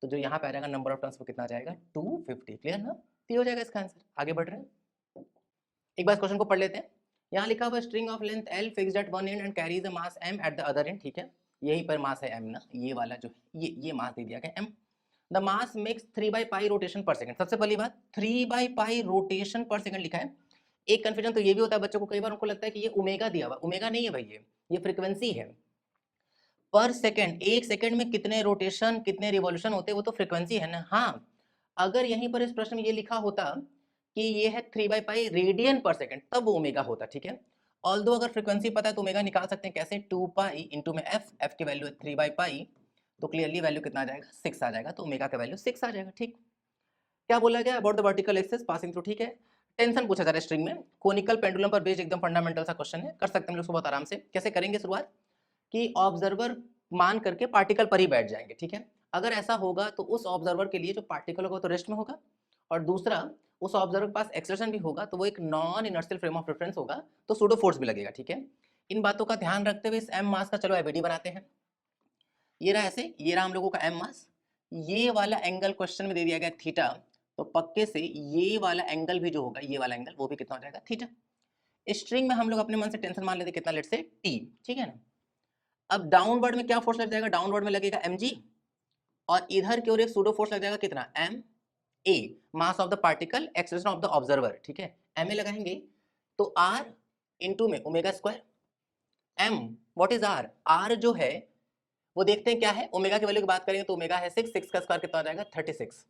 तो जो यहाँ पे आ जाएगा नंबर ऑफ टर्न्स वो कितना आ जाएगा 250, क्लियर ना, तो ये हो जाएगा इसका आंसर। आगे बढ़ रहे हैं, एक बार क्वेश्चन को पढ़ लेते हैं। यहाँ लिखा हुआ string of length L fixed at one and and carries a mass M at the other and, ठीक है, यहीं पर मास है M ना, ये वाला जो है ये मास दे दिया गया M। The mass makes 3/π rotation per second, सबसे पहली बात 3/π रोटेशन पर सेकंड लिखा है। एक कंफ्यूजन तो ये भी होता है बच्चों को, कई बार उनको लगता है कि ये ओमेगा दिया हुआ, ओमेगा नहीं है भाई, ये फ्रीक्वेंसी है पर सेकंड, एक सेकंड में कितने रोटेशन कितने रिवॉल्यूशन होते हैं वो तो फ्रीक्वेंसी है ना। हाँ, अगर यहीं पर इस प्रश्न में ये लिखा होता कि ये है 3/π रेडियन पर सेकंड, तब वो ओमेगा होता, ठीक है। ऑल्दो अगर फ्रीक्वेंसी पता है तो ओमेगा निकाल सकते हैं कैसे, 2π इंटू में f की वैल्यू है 3/π, तो क्लियरली वैल्यू कितना आ जाएगा 6 आ जाएगा, तो ओमेगा का वैल्यू 6 आ जाएगा, ठीक। क्या बोला गया about the vertical axis passing through, ठीक है। टेंशन पूछा जा रहा है स्ट्रिंग में, कोनिकल पेंडुलम पर बेस्ड एकदम फंडामेंटल सा क्वेश्चन है, कर सकते हैं हम लोग बहुत आराम से। कैसे करेंगे शुरुआत, कि ऑब्जर्वर मान करके पार्टिकल पर ही बैठ जाएंगे, ठीक है। अगर ऐसा होगा तो उस ऑब्जर्वर के लिए जो पार्टिकल होगा तो रेस्ट में होगा, और दूसरा उस ऑब्जर्वर के पास एक्सेलरेशन भी होगा, तो वो एक non inertial frame of reference होगा, तो सूडो फोर्स भी लगेगा, ठीक है। इन बातों का ध्यान रखते हुए इस एम मास का चलो एबीडी बनाते हैं। ये रहा ऐसे, ये रहा हम लोगों का एम मास, ये वाला एंगल क्वेश्चन में दे दिया गया थीटा, तो पक्के से ये वाला एंगल भी जो होगा, ये वाला एंगल, वो भी कितना हो जाएगा, थीटा। स्ट्रिंग में हम लोग अपने मन से टेंशन मान लेते कितना, लेट से टी, ठीक है ना। अब डाउनवर्ड में क्या फोर्स लग जाएगा, डाउनवर्ड में लगेगा mg, और इधर की ओर एक सूडो फोर्स लग जाएगा कितना, m a, mass of the particle, acceleration of the observer, ठीक है। ma लगाएंगे तो r इंटू में omega square, m what is r, r जो है वो देखते हैं क्या है, ओमेगा की वैल्यू की बात करेंगे तो ओमेगा है 6, 6 का स्क्वायर कितना हो जाएगा, 36।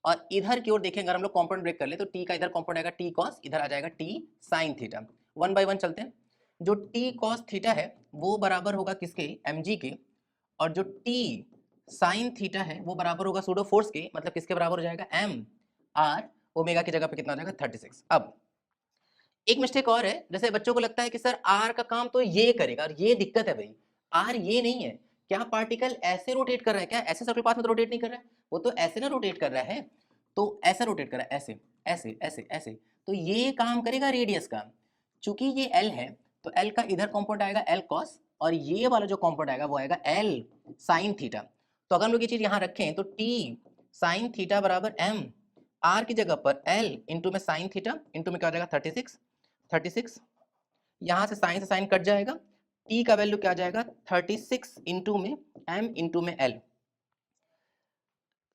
और इधर की ओर देखेंगे अगर हम लोग कंपाउंड ब्रेक कर ले तो t का इधर कंपाउंड आएगा t cos, इधर आ जाएगा t sin थीटा। 1 बाय 1 चलते हैं। जो t cos थीटा है वो बराबर होगा किसके, mg के, और जो t sin थीटा है वो बराबर होगा सूडो फोर्स के, मतलब किसके बराबर हो जाएगा, m r, ओमेगा की जगह पे कितना हो जाएगा, 36। अब एक मिस्टेक और है, जैसे बच्चों को लगता है कि सर आर का काम तो ये करेगा, और ये दिक्कत है भाई, आर ये नहीं है। क्या पार्टिकल ऐसे रोटेट कर रहा है क्या, ऐसे सर्कल पाथ में तो रोटेट नहीं कर रहा है, वो तो ऐसे ना रोटेट कर रहा है, तो ऐसा रोटेट कर रहा है, ऐसे ऐसे ऐसे ऐसे, तो ये काम करेगा रेडियस का। चूंकि ये एल है तो एल का इधर कॉम्पोनेंट आएगा एल कॉस, और ये वाला जो कॉम्पोनेंट आएगा वो आएगा एल साइन थीटा। तो अगर हम लोग ये चीज यहाँ रखें तो टी साइन थीटा बराबर एम, आर की जगह पर एल इंटू में साइन थीटा, इंटू में क्या हो जाएगा, 36, यहाँ से साइन कट जाएगा, t का वैल्यू क्या आ जाएगा, 36 इंटू में m इंटू में l,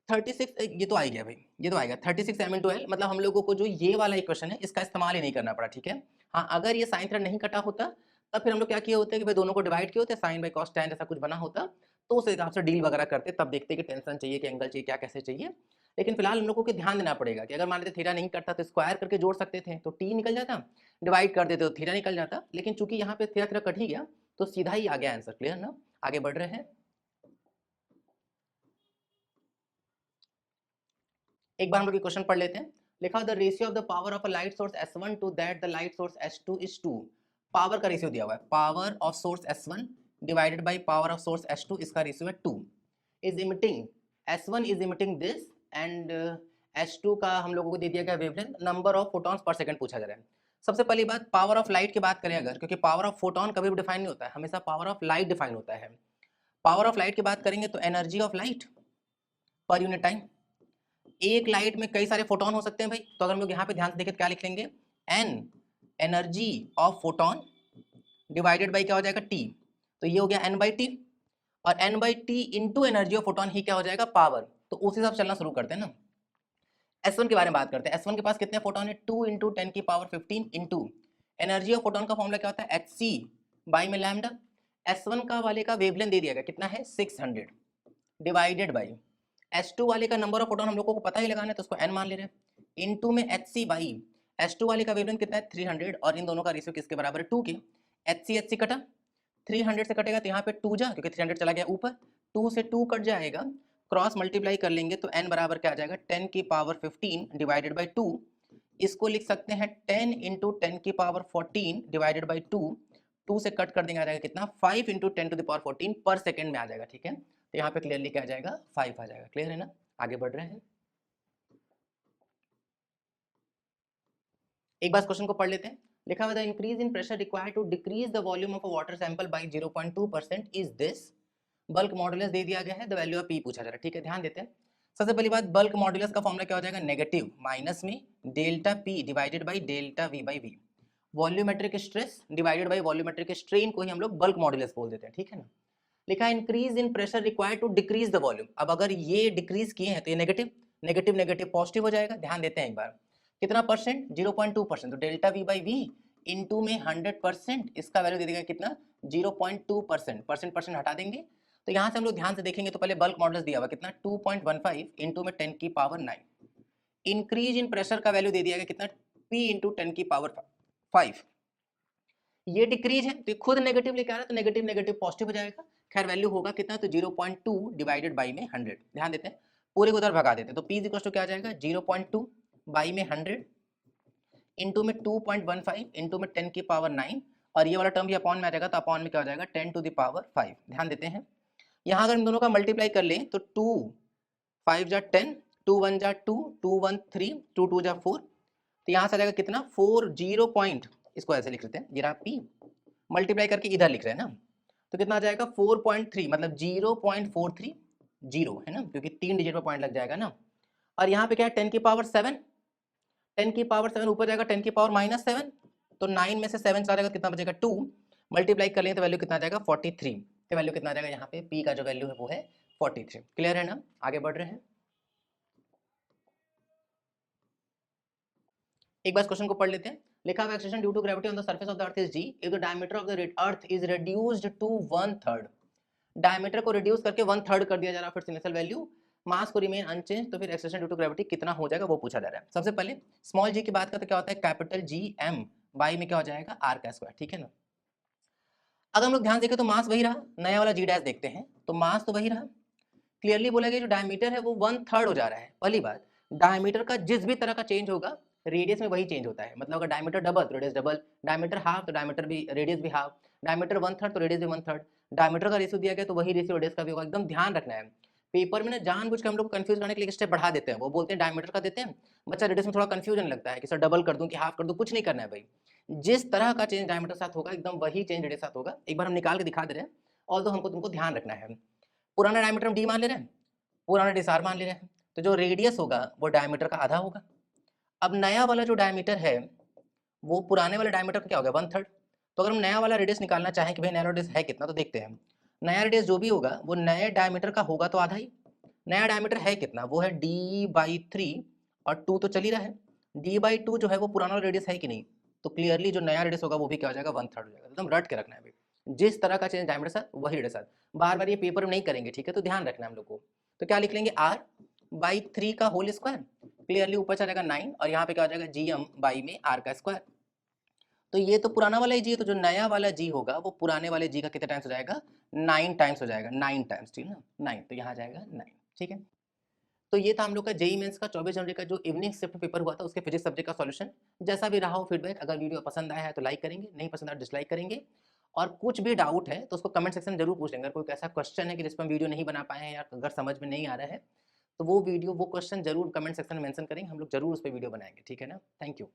36 ये तो आ गया भाई, ये तो आएगा 36 m इंटू l, मतलब हम लोगों को जो ये वाला इक्वेशन है इसका इस्तेमाल ही नहीं करना पड़ा, ठीक है। हाँ, अगर ये साइन थीटा नहीं कटा होता तब फिर हम लोग क्या किए होते कि भाई दोनों को डिवाइड किए होते, साइन बाई कॉस टैन जैसा कुछ बना होता, तो उस हिसाब से डील वगैरह करते, तब देखते कि टेंशन चाहिए कि एंगल चाहिए, क्या कैसे चाहिए। लेकिन फिलहाल हम लोगों को ध्यान देना पड़ेगा कि अगर मान लेते थीटा नहीं कटता तो स्क्वायर करके जोड़ सकते थे तो टी निकल जाता, डिवाइड कर देते तो थीटा निकल जाता, लेकिन चूंकि यहाँ पे थीटा थीटा कट ही गया तो सीधा ही आ गया आंसर। क्लियर ना, आगे बढ़ रहे हैं। एक बार हम लोग क्वेश्चन पढ़ लेते हैं। लिखा the ratio of the power of a light source S1 to that the light source S2 is 2। Power का रेशियो दिया हुआ है, power of source S1 divided by power of source S2, इसका रेशियो है 2। Is emitting, S1 is emitting this, and S2 का हम लोगों को दे दिया गया wavelength, number of photons per second पूछा जा रहा है। सबसे पहली बात, पावर ऑफ लाइट की बात करें अगर, क्योंकि पावर ऑफ फोटोन कभी भी डिफाइन नहीं होता है, हमेशा पावर ऑफ लाइट डिफाइन होता है। पावर ऑफ लाइट की बात करेंगे तो energy of light per unit time, एक लाइट में कई सारे फोटोन हो सकते हैं भाई, तो अगर हम लोग यहाँ पे ध्यान से देखें तो क्या लिख लेंगे, N energy of photon divided by क्या हो जाएगा, टी, तो ये हो गया एन बाई टी, और N by T into energy of photon ही क्या हो जाएगा, पावर। तो उस हिसाब से चलना शुरू करते हैं ना। S1 के बारे में बात करते हैं। S1 के पास कितने फोटोन है, 2 इंटू 10 की power 15 into energy of photon का फॉर्मूला क्या होता है, hc बाई में लैम्डा। S1 का वाले का वेवलेंथ दे दिया गया कितना है, 600 डिवाइडेड बाई S2 वाले का नंबर ऑफ फोटोन हम लोगों को पता ही लगाना है तो उसको n मान ले रहे हैं, इंटू में hc बाई S2 वाले का वेवलेंथ कितना है 300, और इन दोनों का रेशियो किसके बराबर है, 2 के। hc कटा, 300 से कटेगा तो यहाँ पे 2 जा, क्योंकि 300 चला गया ऊपर, 2 से 2 कट जाएगा, क्रॉस मल्टीप्लाई कर लेंगे तो n बराबर क्या आ जाएगा, 10 की पावर 15 डिवाइडेड बाई 2। इसको लिख सकते हैं 10 इंटू 10 की पावर 14 डिवाइडेड बाई 2, 2 से कट कर देंगे, आ जाएगा कितना, 5 इंटू 10 टू द पावर 14 पर सेकेंड में आ जाएगा, ठीक है। तो यहाँ पे क्लियरली क्या आ जाएगा, 5 आ जाएगा। क्लियर है ना, आगे बढ़ रहे हैं। एक बार क्वेश्चन को पढ़ लेते हैं। लिखा हुआ, the increase in pressure required to decrease the volume of a water sample by 0.2% is this. Bulk modulus दे दिया गया है, द वैल्यू ऑफ पी पूछा जा रहा है, ठीक है। ध्यान देते हैं, सबसे पहली बात, बल्क मॉडुलस का फॉर्मूला क्या हो जाएगा, नेगेटिव माइनस में delta P divided by delta V by V. Volumetric stress divided by volumetric strain को ही हम लोग बल्क मॉडुलस बोल देते हैं, ठीक है ना। लिखा है increase in pressure required to decrease the volume. अब अगर ये डिक्रीज किए हैं तो ये नेगेटिव, नेगेटिव नेगेटिव पॉजिटिव हो जाएगा। ध्यान देते हैं एक बार, कितना परसेंट, 0.2%, तो delta V by V into में 100%, इसका वैल्यू दे देगा कितना, 0.2%, परसेंट परसेंट हटा देंगे। तो यहाँ से हम लोग ध्यान से देखेंगे तो पहले बल्क मॉडुलस दिया हुआ कितना, 2.15 इंटू में 10 की पावर 9। इंक्रीज इन प्रेशर का वैल्यू दे दिया गया कितना, P इंटू 10 की पावर 5। ये डिक्रीज है तो खुद नेगेटिव लेके आ रहा है, तो नेगेटिव नेगेटिव पॉजिटिव हो जाएगा। खैर वैल्यू होगा कितना, तो 0.2 डिवाइडेड बाई में 100। ध्यान देते हैं, पूरे को उधर भगा देते हैं, तो P इक्वल टू क्या आ जाएगा, 0.2 बाई में 100 इंटू में 2.15 इंटू में 10 की पावर 9, और ये वाला टर्म भी अपॉन में आ जाएगा, तो अपॉन में क्या हो जाएगा, 10 टू द पावर 5। ध्यान देते हैं, यहाँ अगर इन दोनों का मल्टीप्लाई कर लें तो 2 5 जा 10, 2 1 जा 2, 2 1 3, 2 2 जा 4, तो यहाँ से आ जाएगा कितना, 4 0 पॉइंट, इसको ऐसे लिख लेते हैं, ये रहा P, मल्टीप्लाई करके इधर लिख रहे हैं ना, तो कितना आ जाएगा 4.3, मतलब 0.43 जीरो है ना, क्योंकि 3 डिजिट पर पॉइंट लग जाएगा ना, और यहाँ पे क्या है 10 की पावर 7, 10 की पावर 7 ऊपर जाएगा 10 की पावर -7, तो 9 में से 7 चला जाएगा, कितना बचेगा 2, मल्टीप्लाई कर लें तो वैल्यू कितना आ जाएगा 43, तो वैल्यू कितना आ जाएगा यहाँ पे p का जो वैल्यू है वो है 43। क्लियर है ना, आगे बढ़ रहे हैं। एक बार क्वेश्चन को पढ़ लेते हैं। लिखा हुआ extension due to gravity on the surface of the earth is g if the diameter of the earth is reduced to 1/3, diameter को रिड्यूस करके 1/3 कर दिया जा रहा है, फिर इनिशियल वैल्यू मास को रिमेन अनचेंज, तो फिर एक्सटेंशन ड्यू टू ग्रेविटी कितना हो जाएगा वो पूछा जा रहा है। सबसे पहले स्मॉल g की बात करते क्या होता है, कैपिटल G m बाई में क्या हो जाएगा r का स्क्वायर, ठीक है ना। अगर हम लोग ध्यान देखें तो मास वही रहा, नया वाला g डैश देखते हैं तो मास तो वही रहा, क्लियरली बोला गया जो डायमीटर है वो 1/3 हो जा रहा है। पहली बात, डायमीटर का जिस भी तरह का चेंज होगा रेडियस में वही चेंज होता है, मतलब अगर डायमीटर डबल तो रेडियस डबल, डायमीटर हाफ तो डायमीटर भी रेडियस भी हाफ, डायमीटर 1/3 तो रेडियस भी 1/3, डायमीटर का रेशियो दिया गया तो वही रेशियो रेडियस का भी होगा, एकदम ध्यान रखना है। पेपर में ना जानबूझ के हम लोग कंफ्यूज करने के लिए स्टेप बढ़ा देते हैं, वो बोलते हैं डायमीटर का देते हैं, बच्चा रेडियस में थोड़ा कंफ्यूजन लगता है कि सर डबल कर दूं कि हाफ कर दूं, कुछ नहीं करना है भाई, जिस तरह का चेंज डायमीटर के साथ होगा एकदम वही चेंज रेडियस के साथ होगा। एक बार हम निकाल के दिखा दे रहे हैं, और तो हमको तुमको ध्यान रखना है। पुराना डायमीटर हम डी मान ले रहे हैं, पुराना डिसार मान ले रहे हैं, तो जो रेडियस होगा वो डायमीटर का आधा होगा। अब नया वाला जो डायमीटर है वो पुराने वाले डायमीटर का क्या हो गया 1/3, तो अगर हम नया वाला रेडियस निकालना चाहें कि भाई नया रेडियस है कितना, तो देखते हैं नया रेडियस जो भी होगा वो नए डायमीटर का होगा तो आधा ही। नया डायमीटर है कितना, वो है d/3 और 2 तो चल ही रहा है, d/2 जो है वो पुराना रेडियस है कि नहीं, तो क्लियरली जो नया रेडियस होगा वो भी क्या हो जाएगा 1/3 हो जाएगा। एकदम रट के रखना है भाई, जिस तरह का चेंज डायमीटर साथ वही रेडियस साथ, बार बार ये पेपर में नहीं करेंगे, ठीक है, तो ध्यान रखना है हम लोग को। तो क्या लिख लेंगे r/3 का होल स्क्वायर, क्लियरली ऊपर चलेगा 9 और यहाँ पे क्या हो जाएगा gm बाई में r का स्क्वायर। तो ये तो पुराना वाला g है, तो जो नया वाला g होगा वो पुराने वाले g का कितने टाइम्स हो जाएगा 9 टाइम्स हो जाएगा, 9 टाइम्स, ठीक है ना 9, तो यहाँ जाएगा 9, ठीक है। तो ये था हम लोग का जेई मेंस का 24 जनवरी का जो इवनिंग शिफ्ट पेपर हुआ था उसके फिजिक्स सब्जेक्ट का सॉल्यूशन। जैसा भी रहा हो फीडबैक, अगर वीडियो पसंद आया है तो लाइक करेंगे, नहीं पसंद आया डिसलाइक करेंगे, और कुछ भी डाउट है तो उसको कमेंट सेक्शन में जरूर पूछ लेंगे। अगर कोई ऐसा क्वेश्चन है कि जिस पर हम वीडियो नहीं बना पाए हैं या अगर समझ में नहीं आ रहा है तो वो क्वेश्चन जरूर कमेंट सेक्शन में मेंशन करेंगे, हम लोग जरूर उस पर वीडियो बनाएंगे, ठीक है ना। Thank you.